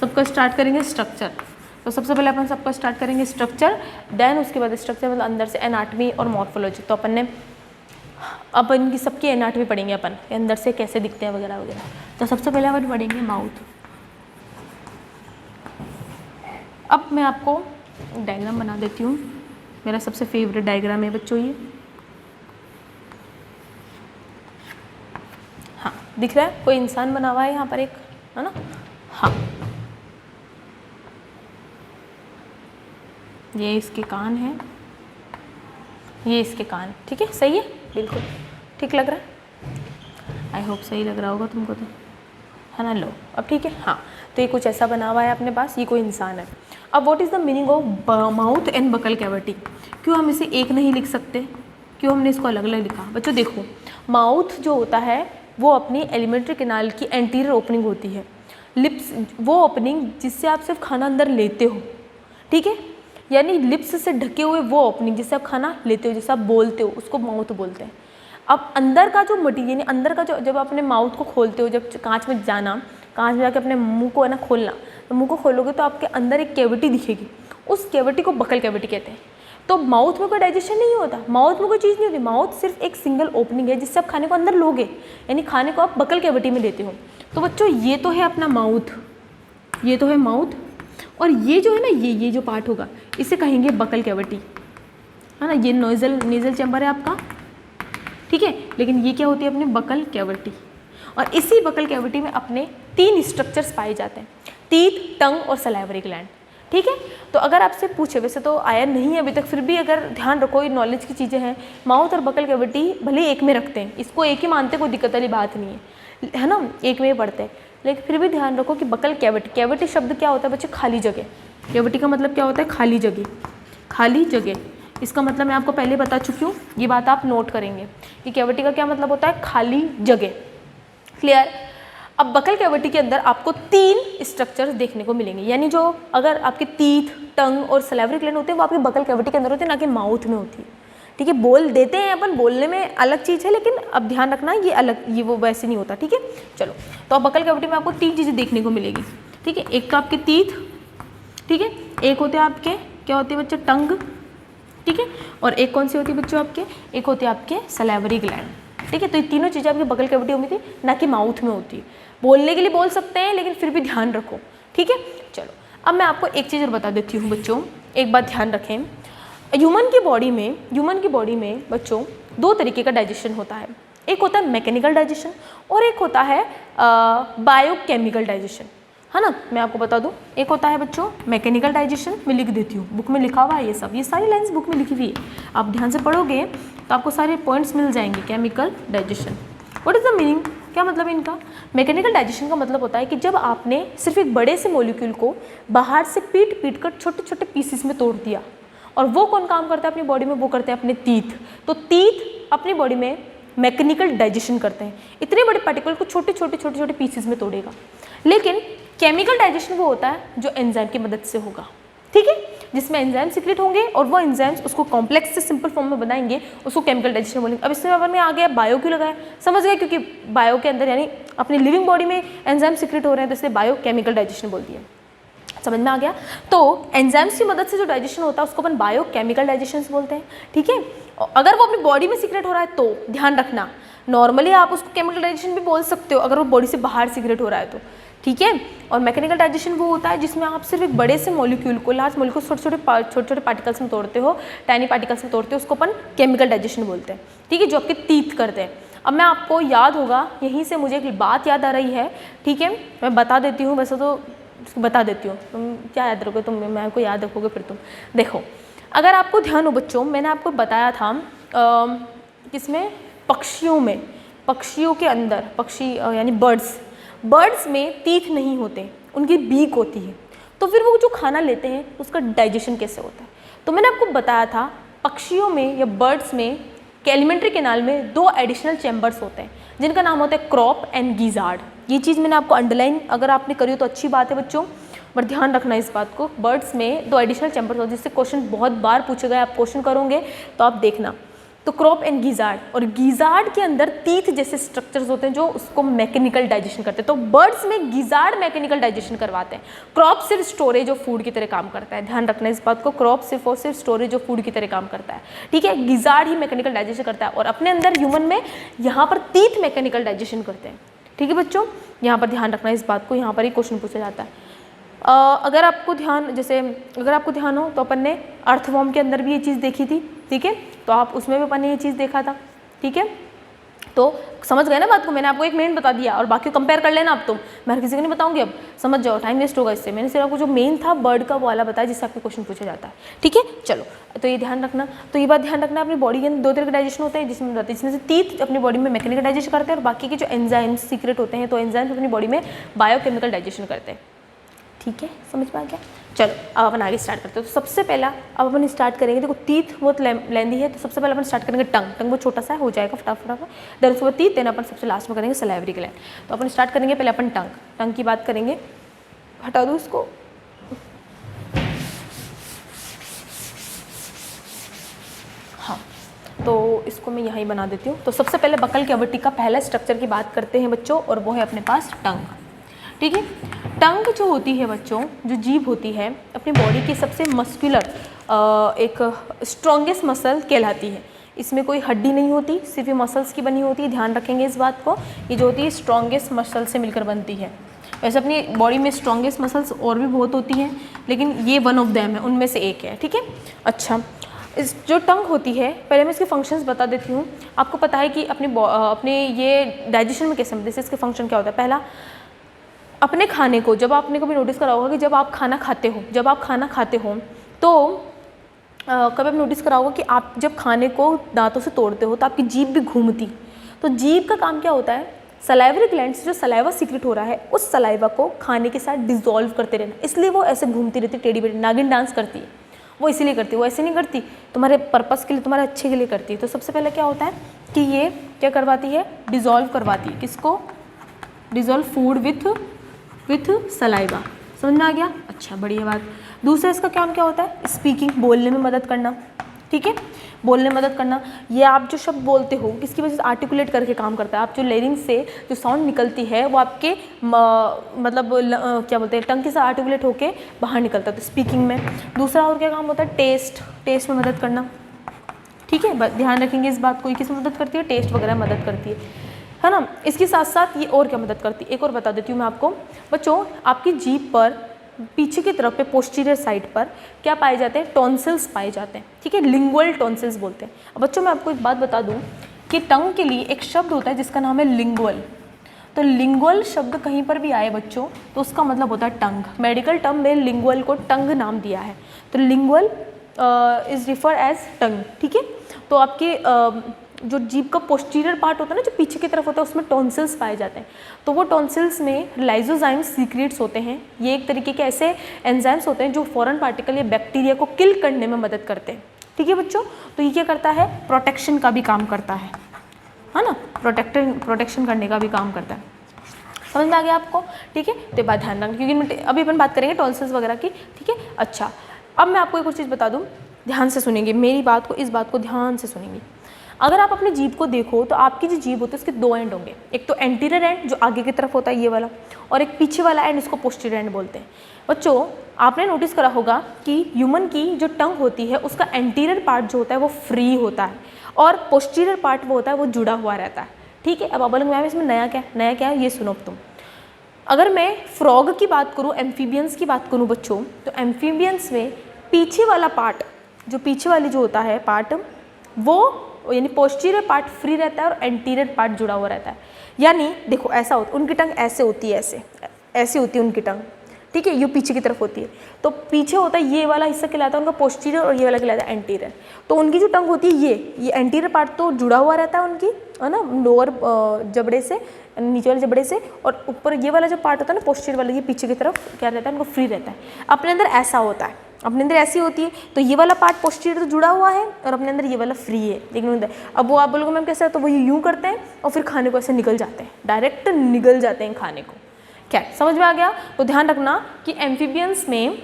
सबका स्टार्ट करेंगे स्ट्रक्चर। तो सबसे पहले अपन सबका स्टार्ट करेंगे स्ट्रक्चर, देन उसके बाद स्ट्रक्चर मतलब अंदर से एनाटमी और मॉर्फोलॉजी। तो अपन ने अपन की सबकी एनाटमी पढ़ेंगे, अपन अंदर से कैसे दिखते हैं वगैरह वगैरह। तो सबसे पहले अपन पढ़ेंगे माउथ। अब मैं आपको डायग्राम बना देती हूँ, मेरा सबसे फेवरेट डायग्राम है बच्चों ये। हाँ, दिख रहा है? कोई इंसान बना हुआ है यहाँ पर एक, है ना? हाँ, ये इसके कान है, ये इसके कान, ठीक है, सही है, बिल्कुल ठीक लग रहा है। आई होप सही लग रहा होगा तुमको तो, है ना? लो अब ठीक है। हाँ, तो ये कुछ ऐसा बना हुआ है अपने पास, ये कोई इंसान है। अब what is the meaning of mouth and buccal cavity? क्यों हम इसे एक नहीं लिख सकते, क्यों हमने इसको अलग अलग लिखा? बच्चों देखो, माउथ जो होता है वो अपनी एलिमेंट्री कैनाल की एंटीरियर ओपनिंग होती है। लिप्स वो ओपनिंग जिससे आप सिर्फ खाना अंदर लेते हो, ठीक है, यानी लिप्स से ढके हुए वो ओपनिंग जिससे आप खाना लेते हो, जिससे आप बोलते हो, उसको माउथ बोलते हैं। अब अंदर का जो मटीरियल, यानी अंदर का जो, जब अपने माउथ को खोलते हो, जब कांच में जाना, कांच में जाके अपने मुंह को है ना खोलना, तो मुंह को खोलोगे तो आपके अंदर एक कैविटी दिखेगी, उस कैविटी को बकल कैविटी कहते हैं। तो माउथ में कोई डाइजेशन नहीं होता, माउथ में कोई चीज़ नहीं होती, माउथ सिर्फ एक सिंगल ओपनिंग है जिससे आप खाने को अंदर लोगे, यानी खाने को आप बकल कैविटी में लेते हो। तो बच्चों ये तो है अपना माउथ, ये तो है माउथ, और ये जो है ना, ये जो पार्ट होगा इसे कहेंगे बकल कैविटी, है ना। ये नेजल चैम्बर है आपका, ठीक है, लेकिन ये क्या होती है अपनी बकल कैविटी। और इसी बकल कैविटी में अपने 3 स्ट्रक्चर्स पाए जाते हैं, टीथ, टंग और सलाइवरी ग्लैंड, ठीक है। तो अगर आपसे पूछे, वैसे तो आया नहीं है अभी तक, फिर भी अगर ध्यान रखो, ये नॉलेज की चीज़ें हैं, माउथ और बकल कैविटी भले एक में रखते हैं, इसको एक ही मानते, कोई दिक्कत वाली बात नहीं है ना, एक में ही पढ़ते हैं, लेकिन फिर भी ध्यान रखो कि बकल कैविटी, कैविटी शब्द क्या होता है बच्चे? खाली जगह। कैविटी का मतलब क्या होता है? खाली जगह, खाली जगह। इसका मतलब मैं आपको पहले बता चुकी हूँ, ये बात आप नोट करेंगे कि कैविटी का क्या मतलब होता है? खाली जगह। क्लियर? अब बकल कैविटी के अंदर आपको 3 स्ट्रक्चर्स देखने को मिलेंगे, यानी जो अगर आपके टीथ, टंग और सलाइवरी ग्लैंड होते हैं वो आपके बकल कैविटी के अंदर होते हैं, ना कि माउथ में होती है, ठीक है। बोल देते हैं अपन, बोलने में अलग चीज़ है, लेकिन अब ध्यान रखना ये अलग, ये वो वैसे नहीं होता, ठीक है। चलो, तो अब बकल कैविटी में आपको 3 चीज़ें देखने को मिलेगी, ठीक है। एक तो आपके टीथ, ठीक है, एक होते हैं आपके, क्या होते हैं बच्चों? टंग, ठीक है, और एक कौन सी होती है बच्चों आपके? एक होते हैं आपके सलाइवरी ग्लैंड, ठीक है। तो ये तीनों चीज़ें आपकी बकल कैविटी में होती है, ना कि माउथ में होती है। बोलने के लिए बोल सकते हैं, लेकिन फिर भी ध्यान रखो, ठीक है। चलो, अब मैं आपको एक चीज़ और बता देती हूँ बच्चों, एक बात ध्यान रखें, ह्यूमन की बॉडी में बच्चों 2 तरीके का डाइजेशन होता है, एक होता है मैकेनिकल डाइजेशन और एक होता है बायोकेमिकल डाइजेशन, है ना। मैं आपको बता दूं, एक होता है बच्चों मैकेनिकल डाइजेशन, मैं लिख देती हूँ, बुक में लिखा हुआ है ये सब, ये सारी लाइंस बुक में लिखी हुई है, आप ध्यान से पढ़ोगे तो आपको सारे पॉइंट्स मिल जाएंगे। Chemical digestion, what is the meaning? क्या मतलब इनका? मैकेनिकल डाइजेशन का मतलब होता है कि जब आपने सिर्फ एक बड़े से मॉलिक्यूल को बाहर से पीट कर छोटे छोटे पीसेस में तोड़ दिया, और वो कौन काम करता है अपनी बॉडी में? वो करते हैं अपने टीथ। तो टीथ अपनी बॉडी में मैकेनिकल डाइजेशन करते हैं, इतने बड़े पार्टिकल को छोटे छोटे पीसेस में तोड़ेगा। लेकिन केमिकल डाइजेशन वो होता है जो एंजाइम की मदद से होगा, ठीक है, जिसमें एंजाइम सीक्रेट होंगे और वो एंजाइम्स उसको कॉम्प्लेक्स से सिंपल फॉर्म में बनाएंगे, उसको केमिकल डाइजेशन बोलेंगे। अब इसमें अपन में आ गया बायो क्यों लगाया, समझ गए, क्योंकि बायो के अंदर यानी अपनी लिविंग बॉडी में एंजाइम सीक्रेट हो रहे हैं, तो इसलिए बायो केमिकल डाइजेशन बोल दिया। समझ में आ गया? तो एंजाइम्स की मदद से जो डाइजेशन होता है उसको अपन बायो केमिकल डाइजेशन बोलते हैं, ठीक है। अगर वो अपनी बॉडी में सीक्रेट हो रहा है तो ध्यान रखना, नॉर्मली आप उसको केमिकल डाइजेशन भी बोल सकते हो अगर वो बॉडी से बाहर सीक्रेट हो रहा है तो, ठीक है। और मैकेनिकल डाइजेशन वो होता है जिसमें आप सिर्फ एक बड़े से मॉलिक्यूल को, लार्ज मॉलिक्यूल छोटे छोटे पार्टिकल्स में तोड़ते हो, टाइनी पार्टिकल्स में तोड़ते हो, उसको अपन केमिकल डाइजेशन बोलते हैं, ठीक है, जो आपके टीथ करते हैं। अब मैं आपको याद होगा, यहीं से मुझे एक बात याद आ रही है, ठीक है, मैं बता देती हूँ, वैसे तो बता देती हूँ, तुम क्या याद रखोगे, तुम मैं को याद रखोगे फिर तुम देखो। अगर आपको ध्यान हो बच्चों, मैंने आपको बताया था किसमें? पक्षियों के अंदर, पक्षी यानी बर्ड्स में टीथ नहीं होते, उनकी बीक होती है, तो फिर वो जो खाना लेते हैं उसका डाइजेशन कैसे होता है? तो मैंने आपको बताया था पक्षियों में या बर्ड्स में एलिमेंट्री कैनाल में 2 एडिशनल चैम्बर्स होते हैं जिनका नाम होता है क्रॉप एंड गिजार्ड। ये चीज़ मैंने आपको अंडरलाइन अगर आपने करी हो तो अच्छी बात है बच्चों, पर ध्यान रखना इस बात को, बर्ड्स में 2 एडिशनल चैम्बर्स होते हैं, जिससे क्वेश्चन बहुत बार पूछे गए, आप क्वेश्चन करोगे तो आप देखना। तो क्रॉप एंड गिजार्ड, और गिजार्ड के अंदर टीथ जैसे स्ट्रक्चर्स होते हैं जो उसको मैकेनिकल डाइजेशन करते हैं। तो बर्ड्स में गिजार्ड मैकेनिकल डाइजेशन करवाते हैं, क्रॉप सिर्फ स्टोरेज ऑफ फूड की तरह काम करता है। ध्यान रखना इस बात को, क्रॉप सिर्फ और सिर्फ स्टोरेज ऑफ फूड की तरह काम करता है, ठीक है। गिजार्ड ही मैकेनिकल डाइजेशन करता है, और अपने अंदर ह्यूमन में यहाँ पर टीथ मैकेनिकल डाइजेशन करते हैं, ठीक है बच्चों। यहाँ पर ध्यान रखना इस बात को, यहाँ पर ही क्वेश्चन पूछा जाता है। अगर आपको ध्यान हो तो अपन ने अर्थवॉर्म के अंदर भी ये चीज़ देखी थी, ठीक है, तो आप उसमें भी अपन ने ये चीज़ देखा था, ठीक है। तो समझ गए ना बात को, मैंने आपको 1 मिनट बता दिया और बाकी कंपेयर कर लेना। अब तुम, मैं हर किसी को नहीं बताऊंगी, अब समझ जाओ, टाइम वेस्ट होगा इससे। मैंने सिर्फ आपको जो मेन था बर्ड का वो वाला बताया जिससे आपके क्वेश्चन पूछा जाता है, ठीक है। चलो, तो ये ध्यान रखना, तो ये बात ध्यान रखना, अपनी बॉडी के अंदर 2 तरह के डाइजेशन होते हैं जिसमें से टीथ अपनी बॉडी में मैकेनिकल डाइजेशन करते हैं, और बाकी के जो एंजाइम्स सीक्रेट होते हैं तो एंजाइम्स अपनी बॉडी में बायोकेमिकल डाइजेशन करते हैं, ठीक है, समझ में आ गया। चलो अब अपन आगे स्टार्ट करते हैं। तो सबसे पहला अब अपन स्टार्ट करेंगे, देखो टीथ बहुत लेंदी है, तो सबसे पहले अपन स्टार्ट करेंगे टंग। टंग बहुत छोटा सा हो जाएगा फटाफट, देन उसके बाद टीथ, देन अपन सबसे लास्ट में करेंगे सलाइवरी ग्लैंड। तो अपन स्टार्ट करेंगे पहले अपन टंग। टंग की बात करेंगे, हटा दो इसको। हाँ, तो इसको मैं यहाँ ही बना देती हूँ। तो सबसे पहले बकल कैविटी का पहला स्ट्रक्चर की बात करते हैं बच्चों, और वो है अपने पास टंग। ठीक है, टंग जो होती है बच्चों, जो जीभ होती है, अपनी बॉडी की सबसे मस्कुलर एक स्ट्रॉन्गेस्ट मसल कहलाती है। इसमें कोई हड्डी नहीं होती, सिर्फ ये मसल्स की बनी होती है, ध्यान रखेंगे इस बात को। ये जो होती है स्ट्रॉन्गेस्ट मसल से मिलकर बनती है। वैसे अपनी बॉडी में स्ट्रॉन्गेस्ट मसल्स और भी बहुत होती हैं, लेकिन ये वन ऑफ देम है, उनमें से एक है। ठीक है, अच्छा, इस जो टंग होती है, पहले मैं इसके फंक्शंस बता देती हूँ। आपको पता है कि अपने ये डाइजेशन में कैसे मिलते हैं, इसके फंक्शन क्या होता है। पहला, अपने खाने को, जब आपने कभी नोटिस करा होगा कि जब आप खाना खाते हो तो कभी आप नोटिस करा होगा कि आप जब खाने को दांतों से तोड़ते हो तो आपकी जीभ भी घूमती। तो जीभ का काम क्या होता है, सलाइवरी ग्लैंड से जो सलाइवा सीक्रेट हो रहा है, उस सलाइवा को खाने के साथ डिसॉल्व करते रहना, इसलिए वो ऐसे घूमती रहती, टेढ़ी बेढ़ी नागिन डांस करती है। वो इसीलिए करती है, वो ऐसे नहीं करती, तुम्हारे पर्पस के लिए, तुम्हारे अच्छे के लिए करती है। तो सबसे पहले क्या होता है कि ये क्या करवाती है, डिसॉल्व करवाती है। किसको? Dissolve food with saliva. समझ में आ गया? अच्छा, बढ़िया बात। दूसरा इसका काम क्या होता है, स्पीकिंग, बोलने में मदद करना। ठीक है, बोलने में मदद करना। ये आप जो शब्द बोलते हो किसकी वजह से, आर्टिकुलेट करके काम करता है। आप जो लेरिंग से जो साउंड निकलती है वो आपके मतलब क्या बोलते हैं, टंग के साथ आर्टिकुलेट होके बाहर निकलता है, तो स्पीकिंग में। दूसरा और क्या काम होता है, टेस्ट में मदद करना। ठीक है, ध्यान रखेंगे इस बात को, किस में मदद करती है, टेस्ट वगैरह मदद करती है ना। इसके साथ साथ ये और क्या मदद करती है, एक और बता देती हूँ मैं आपको बच्चों। आपकी जीभ पर पीछे की तरफ पे पोस्टीरियर साइड पर क्या पाए जाते हैं, टॉन्सिल्स पाए जाते हैं। ठीक है, लिंगुअल टॉन्सिल्स बोलते हैं। अब बच्चों मैं आपको एक बात बता दूं कि टंग के लिए एक शब्द होता है जिसका नाम है लिंगुअल। तो लिंगुअल शब्द कहीं पर भी आए बच्चों तो उसका मतलब होता है टंग। मेडिकल टर्म में लिंगुअल को टंग नाम दिया है। तो लिंगुअल इज रिफर एज टंग। ठीक है, तो आपके जो जीभ का पोस्टीरियर पार्ट होता है ना, जो पीछे की तरफ होता है, उसमें टॉन्सिल्स पाए जाते हैं। तो वो टॉन्सिल्स में लाइजोजाइम्स सीक्रेट्स होते हैं। ये एक तरीके के ऐसे एंजाइम्स होते हैं जो फॉरेन पार्टिकल या बैक्टीरिया को किल करने में मदद करते हैं। ठीक है बच्चों, तो ये क्या करता है, प्रोटेक्शन का भी काम करता है ना, प्रोटेक्शन करने का भी काम करता है। समझ में आ गया आपको? ठीक है, तो बात ध्यान रखना, क्योंकि अभी अपन बात करेंगे टॉन्सिल्स वगैरह की। ठीक है, अच्छा, अब मैं आपको एक और चीज़ बता दूँ, ध्यान से सुनेंगे मेरी बात को, इस बात को ध्यान से सुनेंगे। अगर आप अपनी जीभ को देखो तो आपकी जो जीभ होती है उसके दो एंड होंगे। एक तो एंटीरियर एंड जो आगे की तरफ होता है ये वाला, और एक पीछे वाला एंड, इसको पोस्टीरियर एंड बोलते हैं। बच्चों आपने नोटिस करा होगा कि ह्यूमन की जो टंग होती है उसका एंटीरियर पार्ट जो होता है वो फ्री होता है, और पोस्टीरियर पार्ट वो होता है वो जुड़ा हुआ रहता है। ठीक है, अब आप बोलेंगे मैम इसमें नया क्या है, ये सुनो तुम। अगर मैं फ्रॉग की बात करूँ, एम्फीबियंस की बात करूँ बच्चों, तो एम्फीबियंस में पीछे वाला पार्ट, जो पीछे वाली जो होता है पार्ट, वो यानी पोस्टीरियर पार्ट फ्री रहता है और एंटीरियर पार्ट जुड़ा हुआ रहता है। यानी देखो ऐसा होता है, उनकी टंग ऐसे होती है, ऐसे होती है उनकी टंग। ठीक है, ये पीछे की तरफ होती है। तो पीछे होता है ये वाला हिस्सा कहलाता है उनका पोस्टीरियर, और ये वाला कहलाता है एंटीरियर। तो उनकी जो टंग होती है ये एंटीरियर पार्ट तो जुड़ा हुआ रहता है उनकी, है ना, लोअर जबड़े से, नीचे वाले जबड़े से, और ऊपर ये वाला जो पार्ट होता है ना पोस्टीरियर वाला, ये पीछे की तरफ क्या रहता है, उनको फ्री रहता है। अपने अंदर ऐसा होता है, अपने अंदर ऐसी होती है। तो ये वाला पार्ट पोस्टीरियर तो जुड़ा हुआ है और अपने अंदर ये वाला फ्री है, लेकिन अब वो आप बोलोगे मैम कैसे, तो वो यूँ करते हैं और फिर खाने को ऐसे निकल जाते हैं, डायरेक्ट निगल जाते हैं खाने को। क्या समझ में आ गया? तो ध्यान रखना कि एम्फीबियंस में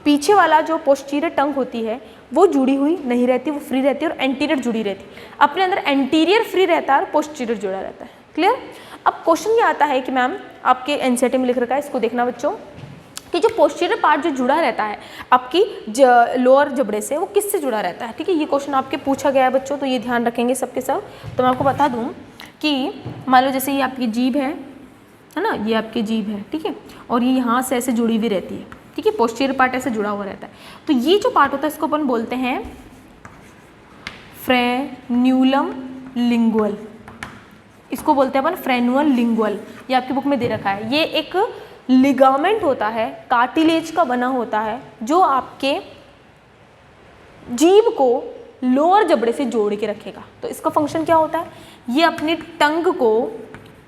पीछे वाला जो पोस्टीरियर टंग होती है वो जुड़ी हुई नहीं रहती, वो फ्री रहती है, और एंटीरियर जुड़ी रहती है। अपने अंदर एंटीरियर फ्री रहता है और पोस्टीरियर जुड़ा रहता है। क्लियर? अब क्वेश्चन ये आता है कि मैम आपके एनसीईआरटी में लिख रखा है, इसको देखना बच्चों, कि जो पोस्टीरियर पार्ट जो जुड़ा रहता है आपकी लोअर जबड़े से, वो किससे जुड़ा रहता है। ठीक है, ये क्वेश्चन आपके पूछा गया है बच्चों, तो ये ध्यान रखेंगे सबके सब। तो मैं आपको बता दूं कि मान लो जैसे ये आपकी जीभ है ना, ये आपकी जीभ है, ठीक है, और ये यहाँ से ऐसे जुड़ी हुई रहती है। ठीक है, पोस्टीरियर पार्ट ऐसे जुड़ा हुआ रहता है। तो ये जो पार्ट होता है इसको अपन बोलते हैं फ्रेन्यूलम लिंगुअल, इसको बोलते हैं अपन फ्रेन्यूल लिंगुअल। ये आपकी बुक में दे रखा है। ये एक लिगामेंट होता है, कार्टिलेज का बना होता है, जो आपके जीभ को लोअर जबड़े से जोड़ के रखेगा। तो इसका फंक्शन क्या होता है, ये अपनी टंग को,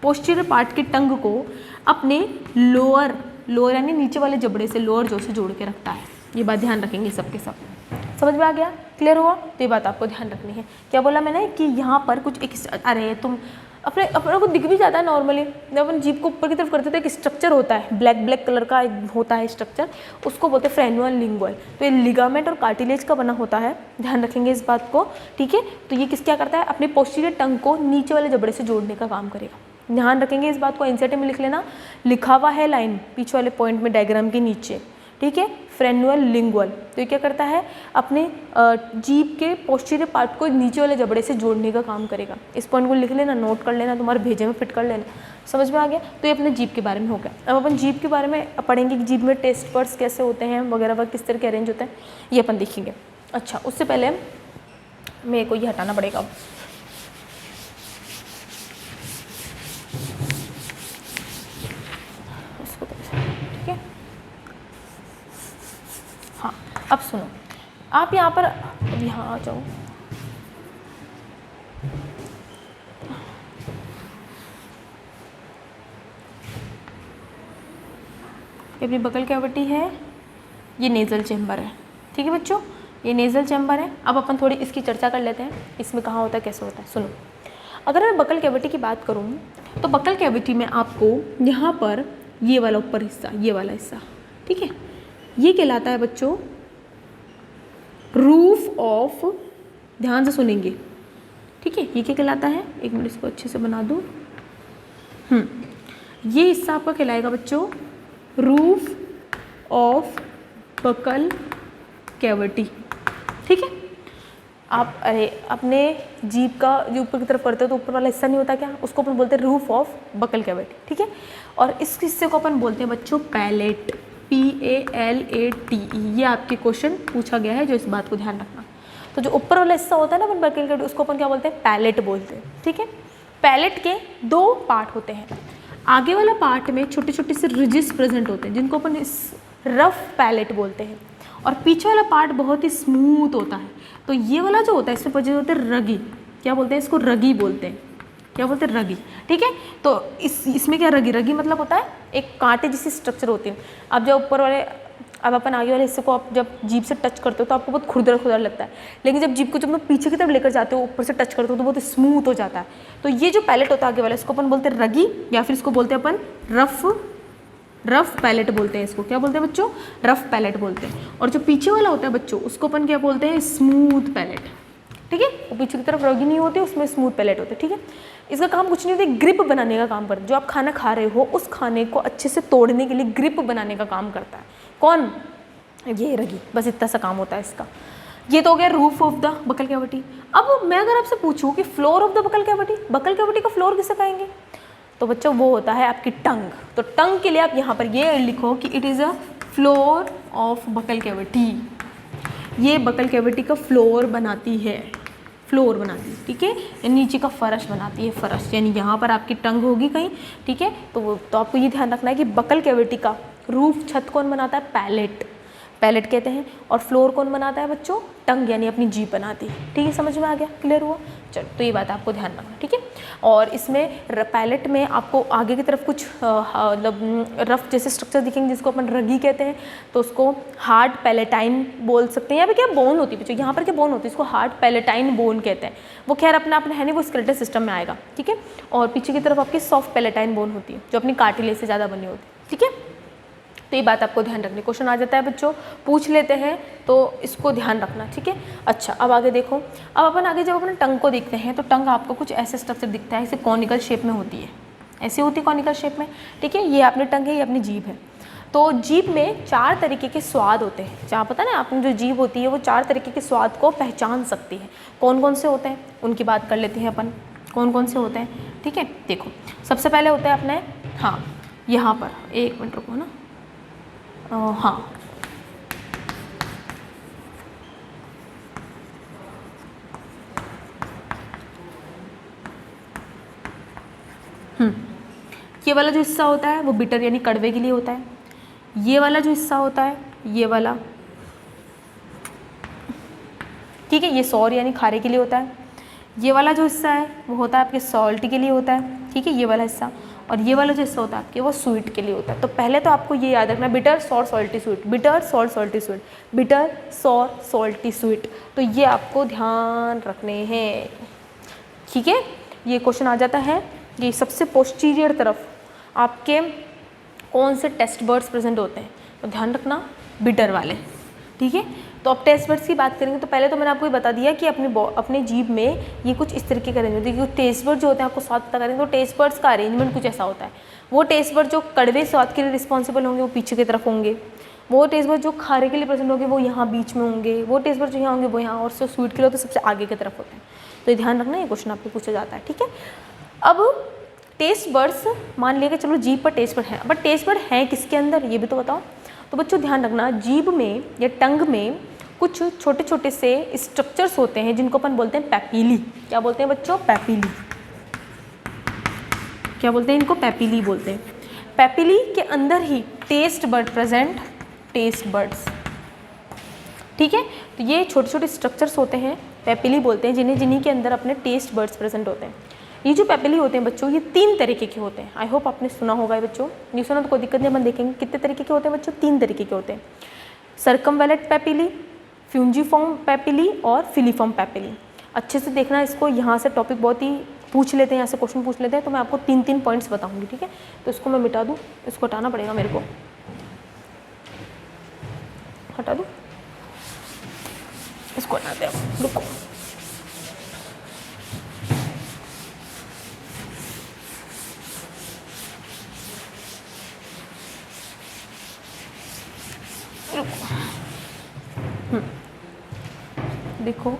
पोस्टीरियर पार्ट की टंग को अपने लोअर लोअर यानी नीचे वाले जबड़े से, लोअर जो से जोड़ के रखता है। ये बात ध्यान रखेंगे सबके सब। समझ में आ गया? क्लियर हुआ? तो ये बात आपको ध्यान रखनी है। क्या बोला मैंने कि यहाँ पर कुछ एक, अरे तुम अपने को दिख भी जाता है नॉर्मली, जब अपन जीभ को ऊपर की तरफ करते तो एक स्ट्रक्चर होता है, ब्लैक कलर का एक होता है स्ट्रक्चर, उसको बोलते हैं फ्रेन्युअल लिंगुअल। तो ये लिगामेंट और कार्टिलेज का बना होता है, ध्यान रखेंगे इस बात को, ठीक है। तो ये क्या करता है, अपने पोस्टीरियर टंग को नीचे वाले जबड़े से जोड़ने का काम करेगा। ध्यान रखेंगे इस बात को, एनसीईआरटी में लिख लेना, लिखा हुआ है लाइन पीछे वाले पॉइंट में डायग्राम के नीचे, ठीक है। फ्रेन्युअल लिंगुअल, तो ये क्या करता है, अपने जीभ के पोस्टीरियर पार्ट को नीचे वाले जबड़े से जोड़ने का काम करेगा। इस पॉइंट को लिख लेना, नोट कर लेना, तुम्हारे भेजे में फिट कर लेना। समझ में आ गया? तो ये अपने जीभ के बारे में हो गया। अब अपन जीभ के बारे में पढ़ेंगे कि जीभ में टेस्ट बड्स कैसे होते हैं वगैरह वगैरह, किस तरह के अरेंज होते हैं, ये अपन देखेंगे। अच्छा, उससे पहले मेरे को ये हटाना पड़ेगा। ठीक है, हाँ। अब सुनो, आप यहाँ पर, अब यहाँ आ जाओ। ये अपनी बकल कैविटी है, ये नेज़ल चैम्बर है, ठीक है बच्चों, ये नेज़ल चैम्बर है। अब अपन थोड़ी इसकी चर्चा कर लेते हैं, इसमें कहाँ होता है, कैसे होता है। सुनो, अगर मैं बकल कैविटी की बात करूँ तो बकल कैविटी में आपको यहाँ पर ये वाला ऊपर हिस्सा, ये वाला हिस्सा, ठीक है, ये कहलाता है बच्चों रूफ ऑफ, ध्यान से सुनेंगे, ठीक है। ये क्या कहलाता है, एक मिनट इसको अच्छे से बना दूँ। ये हिस्सा आपका कहलाएगा बच्चों रूफ ऑफ बकल कैविटी, ठीक है। आप अरे अपने जीभ का जो ऊपर की तरफ करते हो तो ऊपर वाला हिस्सा नहीं होता क्या, उसको अपन बोलते हैं रूफ ऑफ बकल कैविटी, ठीक है। और इस हिस्से को अपन बोलते हैं बच्चों पैलेट, PALATE। ये आपके क्वेश्चन पूछा गया है, जो इस बात को ध्यान रखना। तो जो ऊपर वाला हिस्सा होता है ना अपन बकल कैविटी, उसको अपन क्या बोलते हैं, पैलेट बोलते हैं, ठीक है। पैलेट के दो पार्ट होते हैं, आगे वाला पार्ट में छोटे छोटे से रिजिस प्रेजेंट होते हैं जिनको अपन रफ पैलेट बोलते हैं, और पीछे वाला पार्ट बहुत ही स्मूथ होता है। तो ये वाला जो होता है इसमें प्रेजेंट होते हैं रगी, क्या बोलते हैं इसको, रगी बोलते हैं, क्या बोलते हैं, रगी, ठीक है। तो इसमें क्या, रगी मतलब होता है एक कांटे जैसी स्ट्रक्चर होती है। अब जब ऊपर वाले, अब अपन आगे वाले हिस्से को आप जब जीभ से टच करते हो तो आपको बहुत खुरदरा लगता है, लेकिन जब जीभ को जब पीछे की तरफ लेकर जाते हो, ऊपर से टच करते हो तो बहुत स्मूथ हो जाता है। तो ये जो पैलेट होता है आगे वाला, इसको अपन बोलते हैं रगी, या फिर इसको बोलते हैं अपन रफ पैलेट बोलते हैं। इसको क्या बोलते हैं बच्चों, रफ पैलेट बोलते हैं। और जो पीछे वाला होता है बच्चों, उसको अपन क्या बोलते हैं, स्मूथ पैलेट, ठीक है। वो पीछे की तरफ रगी नहीं होती, उसमें स्मूथ पैलेट होते हैं, ठीक है। इसका काम कुछ नहीं होता, ग्रिप बनाने का काम करता है। जो आप खाना खा रहे हो उस खाने को अच्छे से तोड़ने के लिए ग्रिप बनाने का काम करता है कौन, ये रगी, बस इतना सा काम होता है इसका। ये तो हो गया roof of the buccal cavity. अब मैं अगर आपसे पूछूं कि floor of the buccal cavity का फ्लोर किसे कहेंगे, तो बच्चों वो होता है आपकी टंग। तो टंग के लिए आप यहाँ पर ये लिखो कि it is a floor of buccal cavity. ये बकल कैविटी का फ्लोर बनाती है, ठीक है, नीचे का फर्श बनाती है, फर्श यानी यहाँ पर आपकी टंग होगी कहीं, ठीक है। तो आपको ये ध्यान रखना है कि बकल कैविटी का रूफ, छत कौन बनाता है, पैलेट कहते हैं, और फ्लोर कौन बनाता है बच्चों, टंग यानी अपनी जीभ बनाती है, ठीक है। समझ में आ गया, क्लियर हुआ। चलो, तो ये बात आपको ध्यान रखना, ठीक है। और इसमें पैलेट में आपको आगे की तरफ कुछ मतलब रफ जैसे स्ट्रक्चर दिखेंगे जिसको अपन रगी कहते हैं, तो उसको हार्ड पैलेटाइन बोल सकते हैं। यहाँ पे क्या बोन होती है बच्चों, यहाँ पर क्या बोन होती है, इसको हार्ड पैलेटाइन बोन कहते हैं। वो खैर अपना है नहीं, वो स्केलेटल सिस्टम में आएगा, ठीक है। और पीछे की तरफ आपकी सॉफ्ट पैलेटाइन बोन होती है जो अपनी कार्टिलेज से ज़्यादा बनी होती है, ठीक है। तो ये बात आपको ध्यान रखनी, क्वेश्चन आ जाता है बच्चों, पूछ लेते हैं, तो इसको ध्यान रखना, ठीक है। अच्छा, अब आगे देखो, अब अपन आगे जब अपने टंग को देखते हैं तो टंग आपको कुछ ऐसे स्ट्रक्चर दिखता है, इसे कॉनिकल शेप में होती है, ऐसे होती है कॉनिकल शेप में, ठीक है। ये अपनी टंग है, ये अपनी जीभ है। तो जीभ में 4 तरीके के स्वाद होते हैं, जहाँ पता ना अपनी जो जीभ होती है वो 4 तरीके के स्वाद को पहचान सकती है। कौन कौन से होते हैं उनकी बात कर लेते हैं अपन, कौन कौन से होते हैं, ठीक है। देखो, सबसे पहले होता है अपने, हाँ यहाँ पर एक मिनट रुको ना, हाँ ये वाला जो हिस्सा होता है वो बिटर यानी कड़वे के लिए होता है। ये वाला जो हिस्सा होता है, ये वाला, ठीक है, ये सौर यानी खारे के लिए होता है। ये वाला जो हिस्सा है वो होता है आपके सॉल्ट के लिए होता है। ठीक है, ये वाला हिस्सा, और ये वाला जो हिस्सा होता है आपके वो स्वीट के लिए होता है। तो पहले तो आपको ये याद रखना, bitter sour salty sweet, bitter sour salty sweet, bitter sour salty sweet, तो ये आपको ध्यान रखने हैं, ठीक है। ये क्वेश्चन आ जाता है, ये सबसे पोस्टीरियर तरफ आपके कौन से टेस्ट बर्ड्स प्रेजेंट होते हैं, तो ध्यान रखना बिटर वाले, ठीक है। तो अब टेस्ट बर्ड्स की बात करेंगे तो पहले तो मैंने आपको ये बता दिया कि अपने जीभ में ये कुछ इस तरीके का अरेंज होती है, क्योंकि टेस्ट बर्ड जो होते हैं आपको स्वाद पता करेंगे तो टेस्ट बर्ड्स का अरेंजमेंट कुछ ऐसा होता है। वो टेस्ट बर्ड जो कड़वे स्वाद के लिए रिस्पॉन्सिबल होंगे वो पीछे की तरफ होंगे, वो टेस्ट बर्ड जो खारे के लिए प्रेजेंट होंगे वो यहाँ बीच में होंगे, वो टेस्ट बर्ड जो यहाँ होंगे वो यहाँ, और जो स्वीट के लिए तो सबसे आगे की तरफ होते हैं। तो ये ध्यान रखना, ये क्वेश्चन आपको पूछा जाता है, ठीक है। अब टेस्ट बर्ड्स मान लिया कि चलो जीभ पर टेस्ट बर्ड है, बट टेस्ट बर्ड हैं किसके अंदर ये भी तो बताओ। तो बच्चों ध्यान रखना, जीभ में या टंग में कुछ छोटे छोटे से स्ट्रक्चर्स होते हैं जिनको अपन बोलते हैं पैपिली। क्या बोलते हैं बच्चों? पैपिली। क्या बोलते हैं इनको? पैपिली बोलते हैं। पैपिली के अंदर ही taste bud present, taste buds, ठीक है। तो ये छोटे छोटे स्ट्रक्चर्स होते हैं, पैपिली बोलते हैं, जिन्हीं के अंदर अपने टेस्ट बर्ड्स प्रेजेंट होते हैं। ये जो पैपिली होते हैं बच्चों, ये 3 तरीके के होते हैं। आई होप आपने सुना होगा बच्चों, नहीं सुना तो कोई दिक्कत नहीं, अपन देखेंगे कितने तरीके के होते हैं बच्चों। 3 तरीके के होते हैं, सर्कमवेलेट पैपिली, फ्यूंजिफॉर्म पैपिली और फिलीफॉर्म पैपिली। अच्छे से देखना इसको, यहाँ से टॉपिक बहुत ही पूछ लेते हैं, यहाँ से क्वेश्चन पूछ लेते हैं, तो मैं आपको 3 पॉइंट्स बताऊंगी, ठीक है। तो इसको मैं मिटा दूँ, इसको हटाना पड़ेगा मेरे को, हटा दूँ, इसको हटाते हैं, रुको। देखो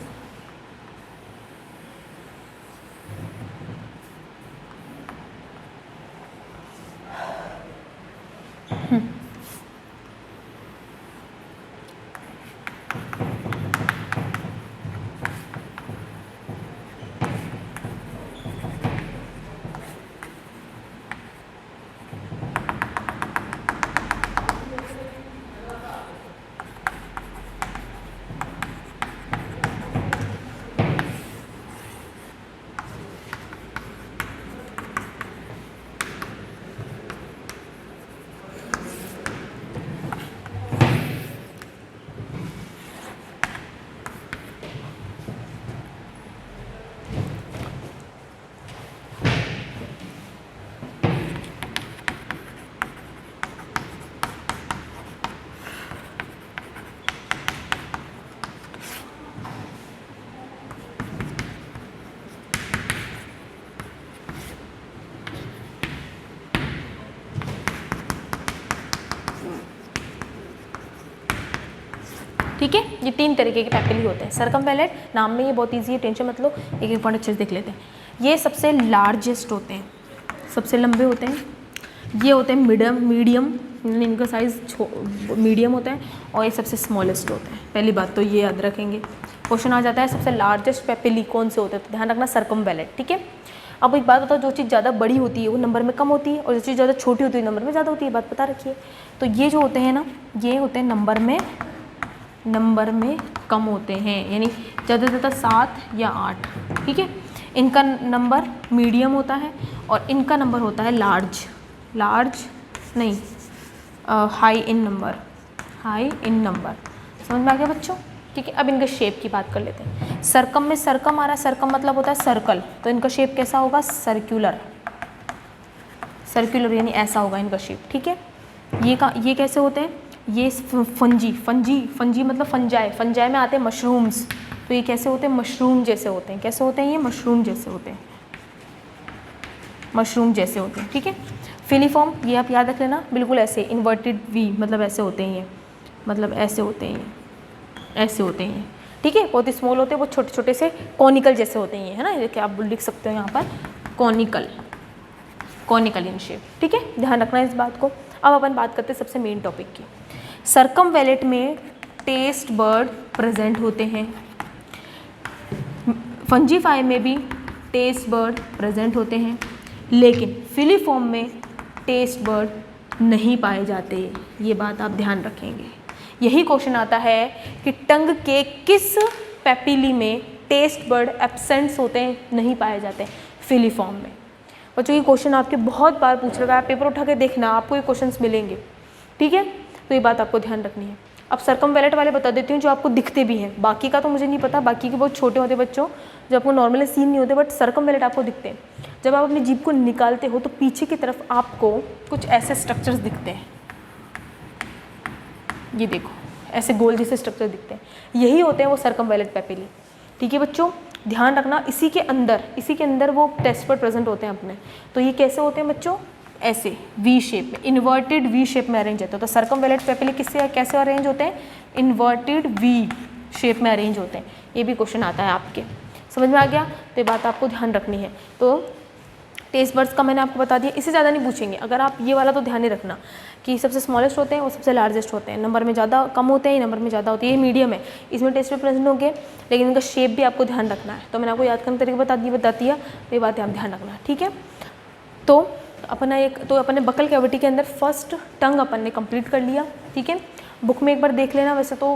ठीक है, ये 3 तरीके के पैपिली होते हैं। सर्कमवेलेट नाम में ये बहुत इजी है, टेंशन मत लो, एक पॉइंट अच्छे से देख लेते हैं। ये सबसे लार्जेस्ट होते हैं, सबसे लंबे होते हैं। ये होते हैं मीडियम, इनका साइज़ मीडियम होता है, और ये सबसे स्मॉलेस्ट होते हैं। पहली बात तो ये याद रखेंगे। क्वेश्चन आ जाता है सबसे लार्जेस्ट पैपिली कौन से होते हैं, तो ध्यान रखना सर्कमवेलेट, ठीक है। अब एक बात बताओ, जो चीज़ ज़्यादा बड़ी होती है वो नंबर में कम होती है, और जो चीज़ ज़्यादा छोटी होती है नंबर में ज़्यादा होती है, बात पता रखिए। तो ये जो होते हैं ना, ये होते हैं नंबर में कम होते हैं, यानी ज़्यादा से ज़्यादा 7 या 8, ठीक है। इनका नंबर मीडियम होता है, और इनका नंबर होता है हाई इन नंबर। समझ में आ गया बच्चों? ठीक है। अब इनके शेप की बात कर लेते हैं। सर्कम में सर्कम आ रहा है, सर्कम मतलब होता है सर्कल, तो इनका शेप कैसा होगा? सर्कुलर, यानी ऐसा होगा इनका शेप, ठीक है। ये कैसे होते हैं? ये फंजी मतलब फंजाई में आते हैं मशरूम्स, तो ये कैसे होते हैं? मशरूम जैसे होते हैं। कैसे होते हैं ये? मशरूम जैसे होते हैं, ठीक है। फिलीफॉर्म, ये आप याद रख लेना, बिल्कुल ऐसे इन्वर्टेड वी, मतलब ऐसे होते हैं ये, ऐसे होते हैं, ठीक है। बहुत ही स्मॉल होते हैं, वो छोटे छोटे से कॉनिकल जैसे होते हैं, है ना, ये क्या आप लिख सकते हो यहाँ पर, कॉनिकल इन शेप, ठीक है। ध्यान रखना इस बात को। अब अपन बात करते हैं सबसे मेन टॉपिक की। सर्कमवेलेट में टेस्ट बर्ड प्रेजेंट होते हैं, फंजीफाई में भी टेस्ट बर्ड प्रेजेंट होते हैं, लेकिन फिलीफॉर्म में टेस्ट बर्ड नहीं पाए जाते। ये बात आप ध्यान रखेंगे। यही क्वेश्चन आता है कि टंग के किस पैपिली में टेस्ट बर्ड एब्सेंट्स होते हैं, नहीं पाए जाते फिलीफॉर्म में। बच्चों ये क्वेश्चन आपके बहुत बार पूछ रहा है, आप पेपर उठा के देखना, आपको ये क्वेश्चंस मिलेंगे, ठीक है। तो ये बात आपको ध्यान रखनी है। अब सर्कमवेलेट वाले बता देती हूँ जो आपको दिखते भी हैं, बाकी का तो मुझे नहीं पता, बाकी के बहुत छोटे होते बच्चों जो आपको नॉर्मली सीन नहीं होते, बट सर्कमवेलेट आपको दिखते हैं। जब आप अपनी जीभ को निकालते हो तो पीछे की तरफ आपको कुछ ऐसे स्ट्रक्चर्स दिखते हैं, ये देखो ऐसे गोल जैसे स्ट्रक्चर दिखते हैं, यही होते हैं वो सर्कमवेलेट पेपिली, ठीक है बच्चों। ध्यान रखना इसी के अंदर वो टेस्ट पर प्रेजेंट होते हैं अपने। तो ये कैसे होते हैं बच्चों, ऐसे वी शेप में, इन्वर्टेड वी शेप में अरेंज होते हैं। तो सर्कमवेलेट पेपिली किससे कैसे अरेंज होते हैं, इन्वर्टेड वी शेप में अरेंज होते हैं। ये भी क्वेश्चन आता है आपके, समझ में आ गया। तो ये बात आपको ध्यान रखनी है। तो टेस्ट बर्ड्स का मैंने आपको बता दिया, इससे ज़्यादा नहीं पूछेंगे। अगर आप ये वाला तो ध्यान ही रखना कि सबसे स्मॉलेस्ट होते हैं वो सबसे लार्जेस्ट होते हैं, नंबर में ज़्यादा कम होते हैं, नंबर में ज़्यादा होते हैं, ये मीडियम है, इसमें टेस्ट में प्रेजेंट होंगे, लेकिन इनका शेप भी आपको ध्यान रखना है। तो मैंने आपको याद करने तरीके बता दिया, तो ये बातें आप ध्यान रखना, ठीक है। तो अपने बकल कैविटी के अंदर फर्स्ट टंग अपन ने कंप्लीट कर लिया, ठीक है। बुक में एक बार देख लेना, वैसे तो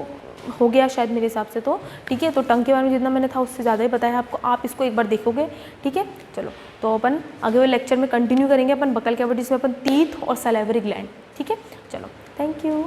हो गया शायद मेरे हिसाब से, तो ठीक है। तो टंग के बारे में जितना मैंने था उससे ज़्यादा ही बताया आपको, आप इसको एक बार देखोगे, ठीक है। चलो तो अपन आगे वाले लेक्चर में कंटिन्यू करेंगे अपन बकल कैविटीज में अपन टीथ और सैलिवरी ग्लैंड, ठीक है। चलो थैंक यू।